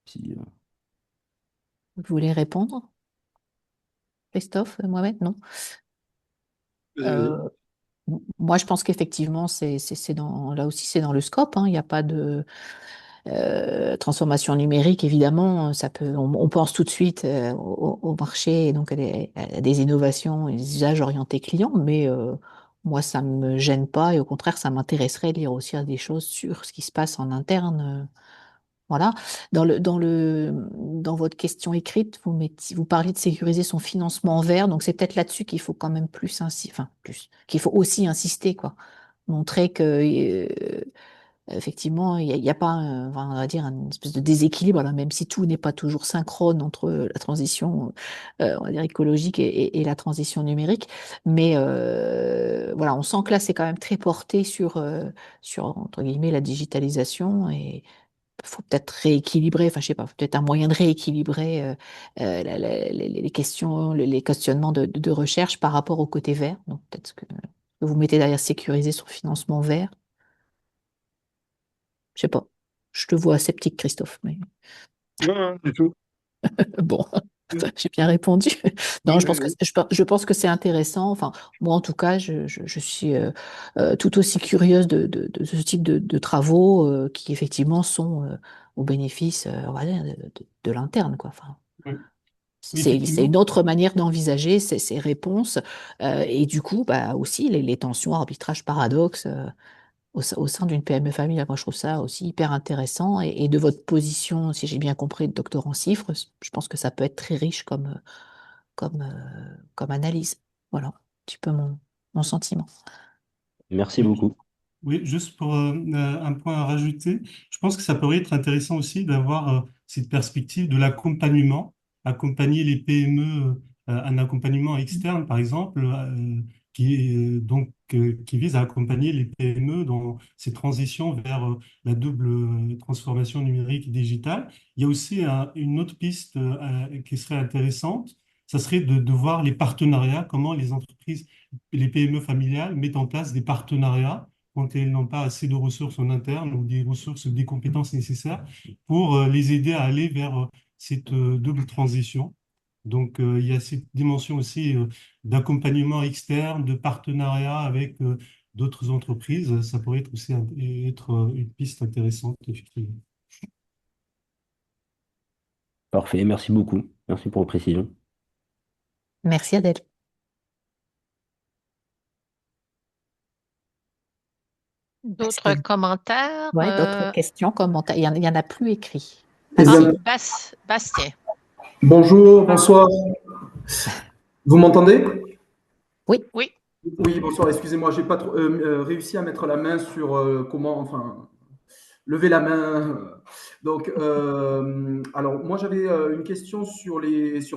Si, Vous voulez répondre, Christophe, Mohamed? Non. Vas-y, vas-y. Euh, Moi, je pense qu'effectivement, là aussi, c'est dans le scope, hein. Il n'y a pas de transformation numérique, évidemment. On pense tout de suite au marché et donc à des innovations et des usages orientés clients, mais moi, ça ne me gêne pas et au contraire, ça m'intéresserait de lire aussi des choses sur ce qui se passe en interne. Voilà. Dans votre question écrite, vous parlez de sécuriser son financement vert, donc c'est peut-être là-dessus qu'il faut quand même qu'il faut aussi insister, quoi. Montrer que effectivement, il y a pas, enfin, on va dire, une espèce de déséquilibre, là, même si tout n'est pas toujours synchrone entre la transition, on va dire, écologique et la transition numérique. Mais voilà, on sent que là, c'est quand même très porté sur, entre guillemets, la digitalisation. Et il faut peut-être rééquilibrer, enfin, je sais pas, peut-être un moyen de rééquilibrer les questions, les questionnements de recherche par rapport au côté vert. Donc, peut-être que vous mettez derrière sécuriser sur le financement vert. Je sais pas. Je te vois sceptique, Christophe, mais Non, non, du tout. bon, j'ai bien répondu. Oui, Non, oui, oui. je pense que c'est intéressant. Enfin, moi, en tout cas, je suis tout aussi curieuse de ce type de travaux qui, effectivement, sont au bénéfice, on va dire, de l'interne, quoi. Enfin, Oui, oui, c'est une effectivement. autre manière d'envisager ces réponses. Et du coup, bah, aussi, les tensions, arbitrage, paradoxe. Au sein d'une PME familiale. Moi, je trouve ça aussi hyper intéressant. Et de votre position, si j'ai bien compris, de docteur en chiffres, je pense que ça peut être très riche comme analyse. Voilà, un petit peu mon sentiment. Merci Oui, beaucoup. oui, juste pour un point à rajouter, je pense que ça pourrait être intéressant aussi d'avoir cette perspective de l'accompagnement, accompagner les PME, un accompagnement externe, par exemple, qui vise à accompagner les PME dans ces transitions vers la double transformation numérique et digitale. Il y a aussi une autre piste qui serait intéressante, ça serait de voir les partenariats, comment les entreprises, les PME familiales mettent en place des partenariats quand elles n'ont pas assez de ressources en interne ou des ressources, des compétences nécessaires pour les aider à aller vers cette double transition. Donc, il y a cette dimension aussi d'accompagnement externe, de partenariat avec d'autres entreprises. Ça pourrait être aussi être une piste intéressante, effectivement. Parfait, merci beaucoup. Merci pour vos précisions. Merci Adèle. Est-ce D'autres qu'il commentaires? ouais, d'autres questions, commentaires? Il y en a plus écrit. Eh Ah Ah, bien, si, Bastien. bonjour, bonsoir. Vous m'entendez? oui, Oui. Oui, bonsoir. Excusez-moi, j'ai pas réussi à mettre la main sur comment, enfin, lever la main. Donc, alors moi j'avais une question sur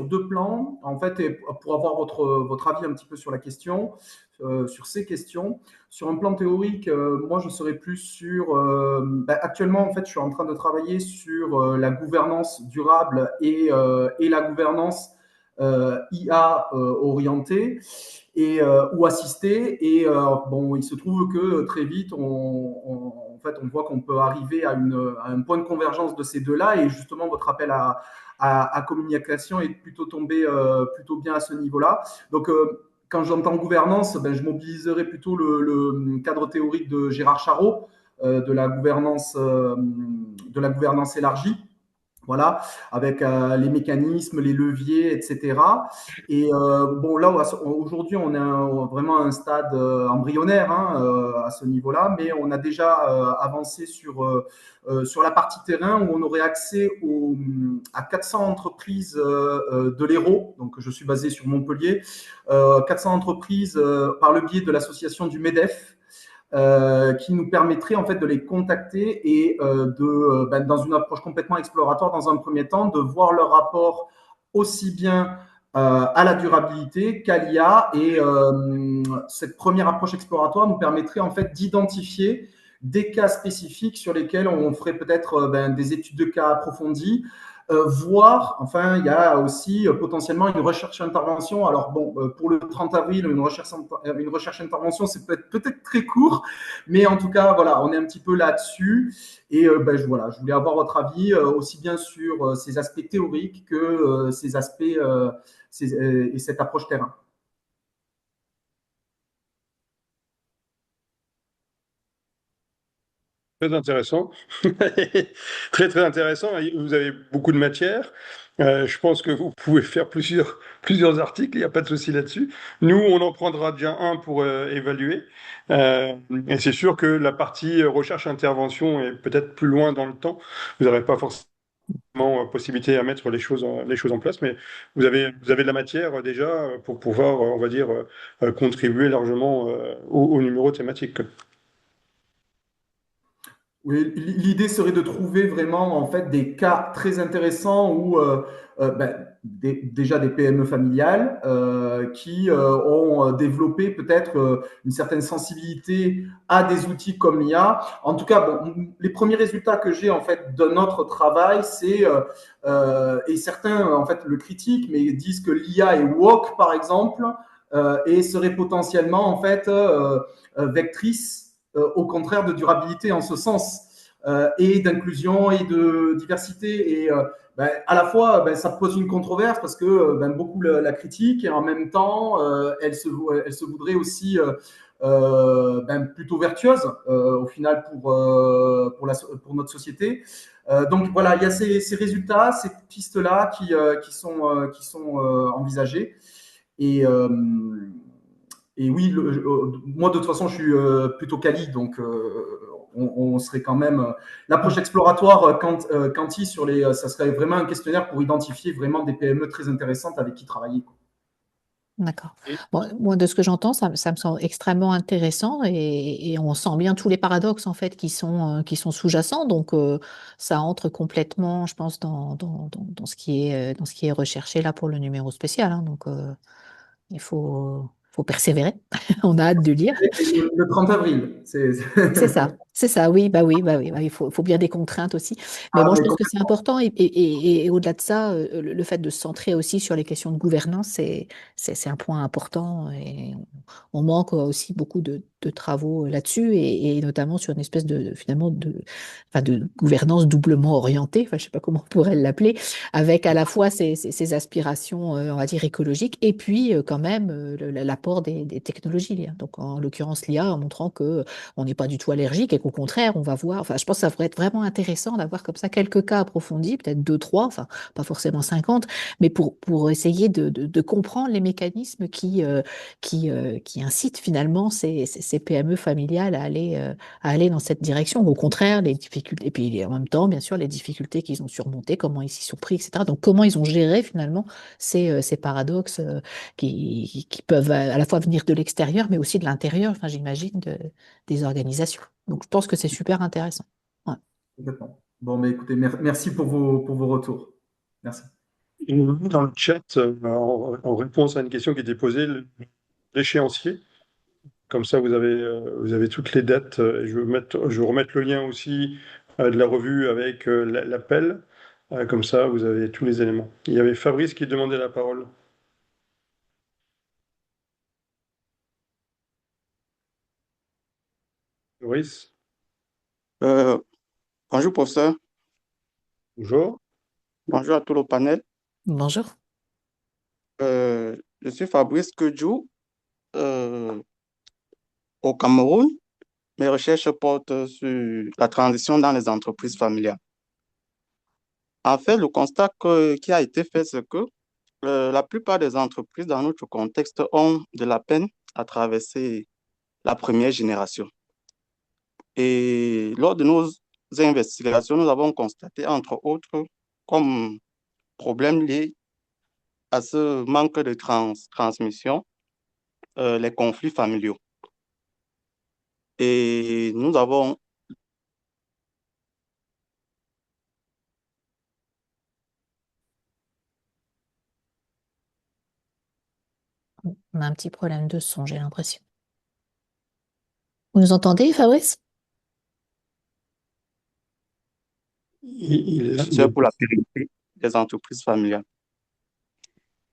deux plans, en fait, et pour avoir votre avis un petit peu sur la question, sur ces questions. Sur un plan théorique, moi je serais plus sur. Actuellement, en fait, je suis en train de travailler sur la gouvernance durable et la gouvernance IA orientée ou assistée. Et bon, il se trouve que très vite, en fait, on voit qu'on peut arriver à un point de convergence de ces deux-là. Et justement, votre appel à communication est plutôt tombé plutôt bien à ce niveau-là. Donc, quand j'entends gouvernance, ben, je mobiliserai plutôt le cadre théorique de Gérard Charot, de la gouvernance élargie. Voilà, avec les mécanismes, les leviers, etc. Et bon, là, aujourd'hui, on est vraiment à un stade embryonnaire à ce niveau-là, mais on a déjà avancé sur la partie terrain où on aurait accès à 400 entreprises de l'Hérault. Donc, je suis basé sur Montpellier. 400 entreprises par le biais de l'association du MEDEF, qui nous permettrait en fait de les contacter et dans une approche complètement exploratoire dans un premier temps, de voir leur rapport aussi bien à la durabilité qu'à l'IA. Et cette première approche exploratoire nous permettrait en fait d'identifier des cas spécifiques sur lesquels on ferait peut-être des études de cas approfondies, voire, enfin, il y a aussi potentiellement une recherche-intervention. Alors bon, pour le 30 avril, une recherche-intervention, c'est peut-être très court, mais en tout cas, voilà, on est un petit peu là-dessus. Et voilà, je voulais avoir votre avis aussi bien sur ces aspects théoriques que ces aspects et cette approche terrain. Très intéressant. Très, très intéressant. Vous avez beaucoup de matière. Je pense que vous pouvez faire plusieurs articles, il n'y a pas de souci là-dessus. Nous, on en prendra déjà un pour évaluer. Et c'est sûr que la partie recherche-intervention est peut-être plus loin dans le temps. Vous n'aurez pas forcément possibilité à mettre les choses en place, mais vous avez de la matière déjà pour pouvoir, on va dire, contribuer largement au numéro thématique. Oui, l'idée serait de trouver vraiment en fait des cas très intéressants où déjà des PME familiales qui ont développé peut-être une certaine sensibilité à des outils comme l'IA. En tout cas, bon, les premiers résultats que j'ai en fait de notre travail, c'est et certains en fait le critiquent, mais disent que l'IA est woke par exemple et serait potentiellement en fait vectrice au contraire de durabilité en ce sens, et d'inclusion et de diversité. Et à la fois, ça pose une controverse parce que beaucoup la critiquent et en même temps, elle se voudrait aussi plutôt vertueuse au final pour notre société. Donc voilà, il y a ces résultats, ces pistes-là qui sont envisagées. Et, euh, et oui, moi de toute façon, je suis plutôt quali, donc on serait quand même l'approche exploratoire quanti sur ça serait vraiment un questionnaire pour identifier vraiment des PME très intéressantes avec qui travailler, quoi. D'accord. Et Bon, moi, de ce que j'entends, ça me semble extrêmement intéressant et on sent bien tous les paradoxes en fait qui sont sous-jacents. Donc, ça entre complètement, je pense, dans dans ce qui est recherché là pour le numéro spécial, hein. Donc, il faut persévérer. On a hâte de lire. Le 30 avril, C'est ça, oui, il faut bien des contraintes aussi. Mais Ah, bon, je mais pense que c'est important et au-delà de ça, le fait de se centrer aussi sur les questions de gouvernance, c'est un point important et on manque aussi beaucoup de travaux là-dessus et notamment sur une espèce finalement enfin, de gouvernance doublement orientée, enfin, je sais pas comment on pourrait l'appeler, avec à la fois ces aspirations, on va dire, écologiques et puis quand même l'apport des technologies liées. Donc, en l'occurrence, l'IA, en montrant que on n'est pas du tout allergique et qu'au contraire, on va voir, enfin, je pense que ça pourrait être vraiment intéressant d'avoir comme ça quelques cas approfondis, peut-être deux, trois, enfin, pas forcément 50, mais pour essayer de comprendre les mécanismes qui incitent finalement ces PME familiales à aller dans cette direction. Au contraire, les difficultés, et puis en même temps, bien sûr, les difficultés qu'ils ont surmontées, comment ils s'y sont pris, etc. Donc, comment ils ont géré finalement ces paradoxes qui peuvent à la fois venir de l'extérieur, mais aussi de l'intérieur, enfin, j'imagine, des organisations. Donc, je pense que c'est super intéressant. Ouais. complètement. Bon, mais écoutez, merci pour vos retours. Merci. il nous dit dans le chat, en réponse à une question qui était posée, l'échéancier. Comme ça, vous avez toutes les dates. Et je vais remettre le lien aussi de la revue avec l'appel. Comme ça, vous avez tous les éléments. Il y avait Fabrice qui demandait la parole. Fabrice, Euh, Bonjour professeur, bonjour. bonjour à tout le panel. Bonjour. Je suis Fabrice Kedjou. Euh, Au Cameroun, mes recherches portent sur la transition dans les entreprises familiales. En fait, le constat qui a été fait, c'est que la plupart des entreprises dans notre contexte ont de la peine à traverser la première génération. Et lors de nos investigations, nous avons constaté, entre autres, comme problème lié à ce manque de transmission, les conflits familiaux. Et nous avons On a un petit problème de son, j'ai l'impression. Vous nous entendez, Fabrice? c'est pour la pérennité des entreprises familiales.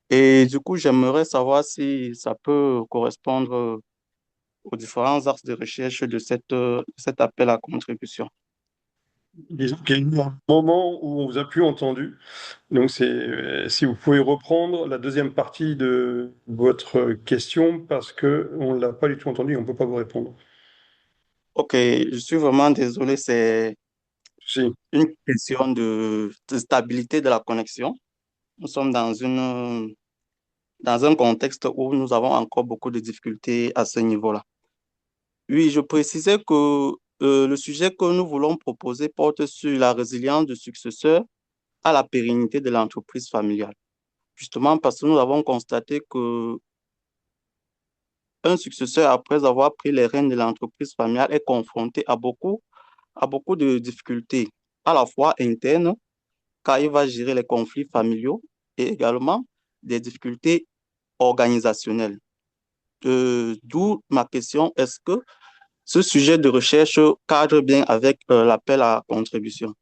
Et du coup, j'aimerais savoir si ça peut correspondre aux différents axes de recherche de cet appel à contribution. Disons qu'il y a eu un moment où on vous a plus entendu. Donc, si vous pouvez reprendre la deuxième partie de votre question parce que on l'a pas du tout entendu, on peut pas vous répondre. Ok, je suis vraiment désolé, c'est Si. une question de stabilité de la connexion. Nous sommes dans un contexte où nous avons encore beaucoup de difficultés à ce niveau-là. Oui, je précisais que le sujet que nous voulons proposer porte sur la résilience du successeur à la pérennité de l'entreprise familiale. Justement parce que nous avons constaté que un successeur, après avoir pris les rênes de l'entreprise familiale, est confronté à beaucoup a beaucoup de difficultés, à la fois internes, car il va gérer les conflits familiaux et également des difficultés organisationnelles. D'où ma question, est-ce que ce sujet de recherche cadre bien avec l'appel à contribution?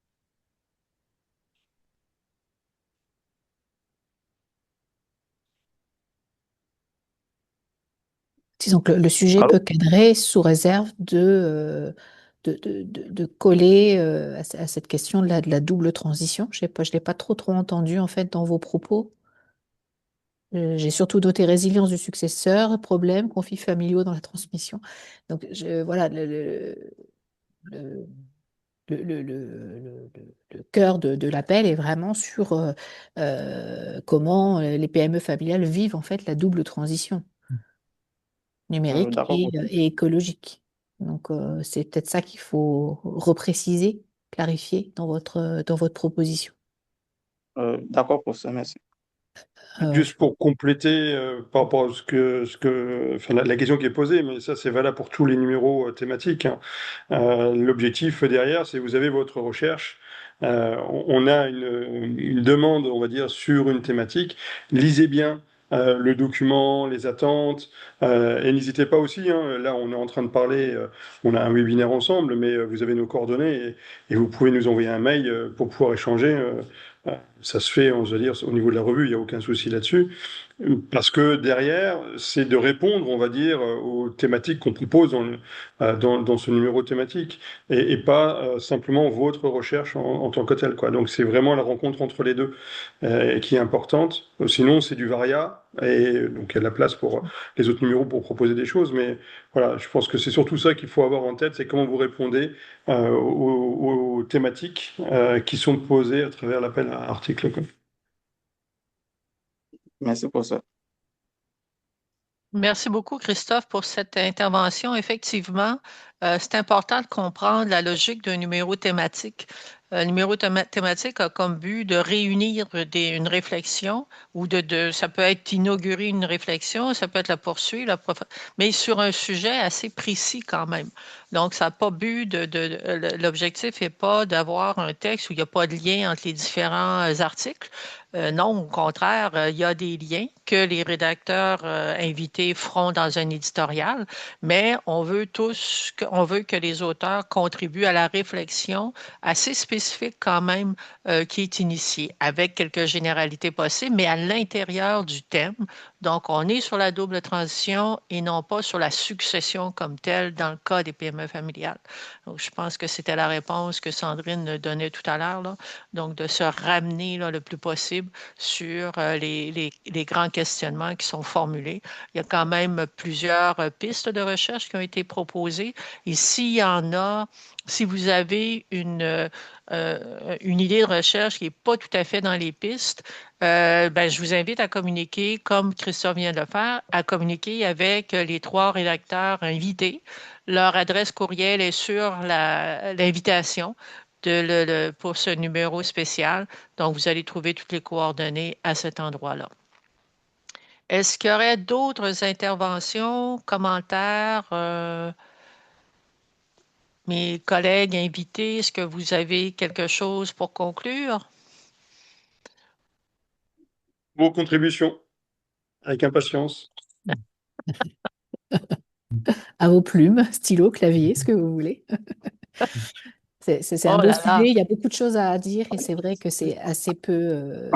Disons que le sujet Allô? peut cadrer sous réserve de coller à cette question de la double transition. Je ne l'ai pas trop entendu en fait dans vos propos. J'ai surtout noté résilience du successeur, problèmes, conflits familiaux dans la transmission. Donc voilà, le, le cœur de l'appel est vraiment sur comment les PME familiales vivent en fait la double transition numérique D'accord pour ça. et écologique. Donc c'est peut-être ça qu'il faut repréciser, clarifier dans votre proposition. D'accord pour ça, merci. Euh, Juste pour compléter par rapport à enfin, la question qui est posée, mais ça c'est valable pour tous les numéros thématiques, hein. L'objectif derrière, c'est vous avez votre recherche, on a une demande, on va dire, sur une thématique. Lisez bien le document, les attentes, et n'hésitez pas aussi, hein, là on est en train de parler, on a un webinaire ensemble, mais vous avez nos coordonnées et vous pouvez nous envoyer un mail pour pouvoir échanger. Ça se fait, on va dire, au niveau de la revue, il n'y a aucun souci là-dessus. Parce que derrière, c'est de répondre, on va dire, aux thématiques qu'on propose dans ce numéro thématique, et pas simplement votre recherche en tant que telle, quoi. Donc c'est vraiment la rencontre entre les deux qui est importante. Sinon, c'est du varia, et donc il y a de la place pour les autres numéros pour proposer des choses. Mais voilà, je pense que c'est surtout ça qu'il faut avoir en tête, c'est comment vous répondez aux thématiques qui sont posées à travers l'appel à article, quoi. Merci pour ça. Merci beaucoup, Christophe, pour cette intervention. Effectivement, c'est important de comprendre la logique d'un numéro thématique. Un numéro thématique a comme but de réunir une réflexion ou ça peut être inaugurer une réflexion, ça peut être la poursuivre, mais sur un sujet assez précis quand même. Donc, ça n'a pas but l'objectif n'est pas d'avoir un texte où il n'y a pas de lien entre les différents articles. Non, au contraire, il y a des liens que les rédacteurs invités feront dans un éditorial, mais on veut que les auteurs contribuent à la réflexion assez spécifique quand même qui est initiée, avec quelques généralités possibles, mais à l'intérieur du thème. Donc, on est sur la double transition et non pas sur la succession comme telle dans le cas des PME familiales. Donc, je pense que c'était la réponse que Sandrine donnait tout à l'heure, là. Donc, de se ramener là, le plus possible sur les grands questionnements qui sont formulés. Il y a quand même plusieurs pistes de recherche qui ont été proposées. Et s'il y en a, si vous avez une idée de recherche qui n'est pas tout à fait dans les pistes, ben, je vous invite à communiquer, comme Christophe vient de le faire, à communiquer avec les trois rédacteurs invités. Leur adresse courriel est sur l'invitation pour ce numéro spécial. Donc, vous allez trouver toutes les coordonnées à cet endroit-là. Est-ce qu'il y aurait d'autres interventions, commentaires? Mes collègues invités, est-ce que vous avez quelque chose pour conclure? Vos contributions, avec impatience. À vos plumes, stylo, clavier, ce que vous voulez. C'est un Oh beau là là! sujet, il y a beaucoup de choses à dire et c'est vrai que c'est assez peu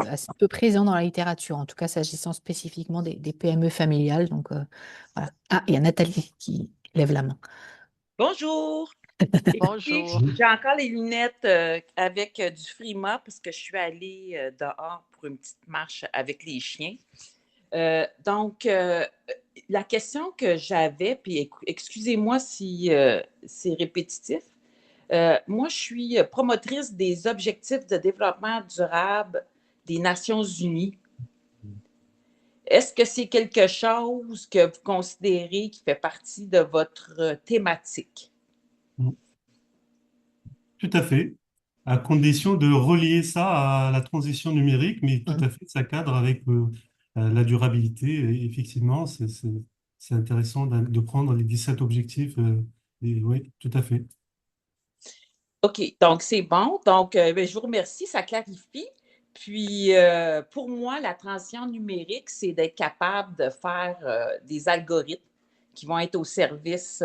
présent dans la littérature, en tout cas s'agissant spécifiquement des PME familiales. Donc voilà. Ah, il y a Nathalie qui lève la main. Bonjour. Écoutez, Bonjour. j'ai encore les lunettes avec du Frima parce que je suis allée dehors pour une petite marche avec les chiens. Donc, la question que j'avais, puis excusez-moi si c'est répétitif, moi, je suis promotrice des objectifs de développement durable des Nations Unies. Est-ce que c'est quelque chose que vous considérez qui fait partie de votre thématique? Tout à fait, à condition de relier ça à la transition numérique, mais tout à fait, ça cadre avec la durabilité. Et effectivement, c'est intéressant de prendre les 17 objectifs. Oui, tout à fait. OK, donc c'est bon. Donc, ben, je vous remercie, ça clarifie. Puis, pour moi, la transition numérique, c'est d'être capable de faire des algorithmes qui vont être au service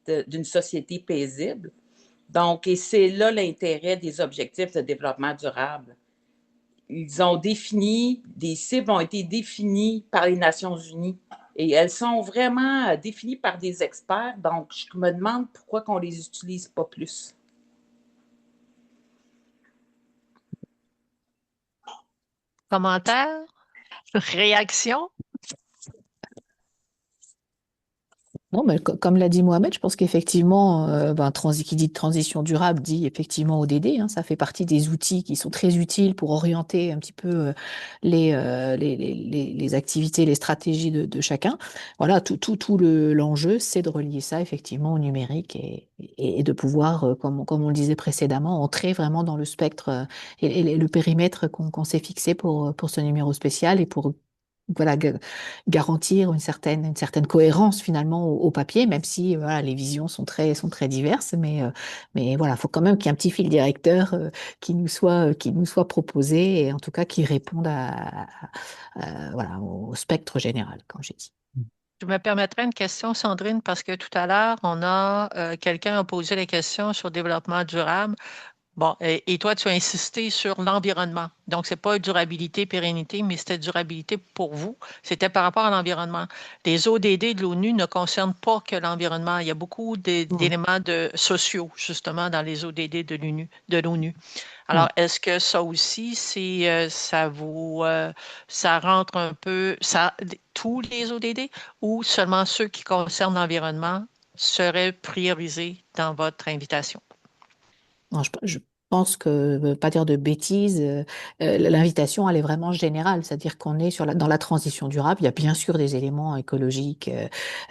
d'une société paisible. Donc, et c'est là l'intérêt des objectifs de développement durable. Ils ont défini, des cibles ont été définies par les Nations unies et elles sont vraiment définies par des experts. Donc, je me demande pourquoi on ne les utilise pas plus. Commentaires? Réactions? Non, mais comme l'a dit Mohamed, je pense qu'effectivement, qui dit transition durable dit effectivement ODD, hein, ça fait partie des outils qui sont très utiles pour orienter un petit peu les activités, les stratégies de chacun. Voilà, l'enjeu, c'est de relier ça effectivement au numérique et de pouvoir, comme on le disait précédemment, entrer vraiment dans le spectre et le périmètre qu'on s'est fixé pour ce numéro spécial et pour voilà, garantir une certaine cohérence finalement au papier, même si voilà, les visions sont très diverses, mais voilà, il faut quand même qu'il y ait un petit fil directeur qui nous soit proposé et en tout cas qui réponde voilà, au spectre général, comme j'ai dit. Je me permettrai une question, Sandrine, parce que tout à l'heure, quelqu'un a posé la question sur le développement durable. Bon, et toi, tu as insisté sur l'environnement. Donc, c'est pas durabilité, pérennité, mais c'était durabilité pour vous. C'était par rapport à l'environnement. Les ODD de l'ONU ne concernent pas que l'environnement. Il y a beaucoup d'éléments sociaux, justement, dans les ODD de l'ONU. Alors, est-ce que ça aussi, ça rentre un peu, tous les ODD ou seulement ceux qui concernent l'environnement seraient priorisés dans votre invitation? Non, je pense que, pas dire de bêtises, l'invitation, elle est vraiment générale, c'est-à-dire qu'on est dans la transition durable. Il y a bien sûr des éléments écologiques,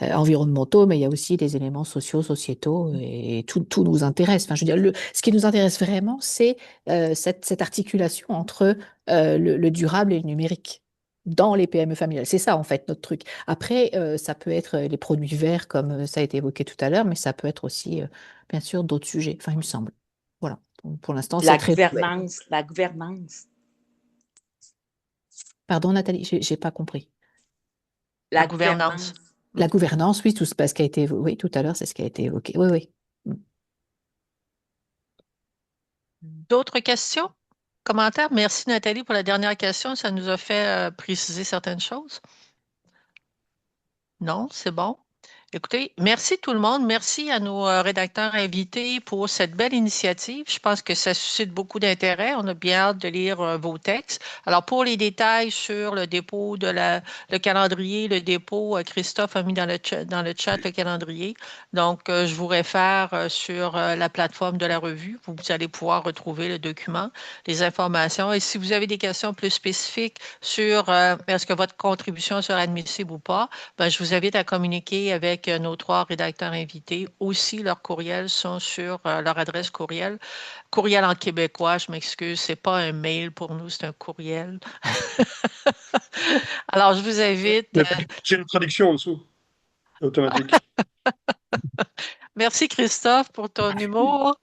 environnementaux, mais il y a aussi des éléments sociaux, sociétaux, et tout nous intéresse. Enfin, je veux dire, ce qui nous intéresse vraiment, c'est cette articulation entre le durable et le numérique dans les PME familiales. C'est ça, en fait, notre truc. Après, ça peut être les produits verts, comme ça a été évoqué tout à l'heure, mais ça peut être aussi, bien sûr, d'autres sujets. Enfin, il me semble. Voilà. Pour l'instant, c'est La très ouvert. gouvernance, la gouvernance. Pardon, Nathalie, j'ai pas compris. La La gouvernance. gouvernance. La gouvernance, oui, ce qui a été oui, tout à l'heure, c'est ce qui a été évoqué. Oui, oui. D'autres questions? Commentaires? Merci Nathalie pour la dernière question. Ça nous a fait préciser certaines choses. Non, c'est bon. Écoutez, merci tout le monde. Merci à nos rédacteurs invités pour cette belle initiative. Je pense que ça suscite beaucoup d'intérêt. On a bien hâte de lire vos textes. Alors, pour les détails sur le dépôt le calendrier, le dépôt, Christophe a mis dans le chat le calendrier. Donc, je vous réfère sur la plateforme de la revue. Vous allez pouvoir retrouver le document, les informations. Et si vous avez des questions plus spécifiques sur est-ce que votre contribution sera admissible ou pas, ben, je vous invite à communiquer avec nos 3 rédacteurs invités. Aussi, leurs courriels sont sur leur adresse courriel. Courriel en québécois, je m'excuse, c'est pas un mail pour nous, c'est un courriel. Alors, je vous invite. J'ai une traduction en dessous, automatique. Merci Christophe pour ton humour.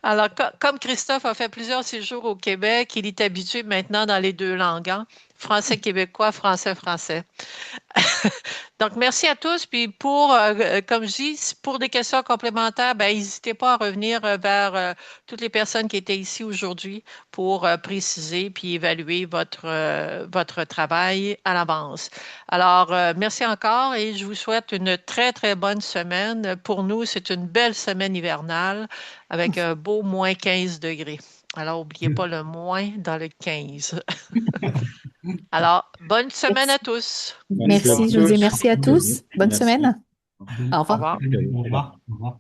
Alors, comme Christophe a fait plusieurs séjours au Québec, il est habitué maintenant dans les 2 langues, hein? Français-québécois, français-français. Donc, merci à tous. Puis comme je dis, pour des questions complémentaires, ben, n'hésitez pas à revenir vers toutes les personnes qui étaient ici aujourd'hui pour préciser puis évaluer votre travail à l'avance. Alors, merci encore et je vous souhaite une très, très bonne semaine. Pour nous, c'est une belle semaine hivernale avec un beau moins 15 degrés. Alors, n'oubliez pas le moins dans le 15. Alors, bonne semaine à tous. Merci, José. Merci à tous. Bonne semaine. Au Au revoir. revoir. Au revoir. Au revoir.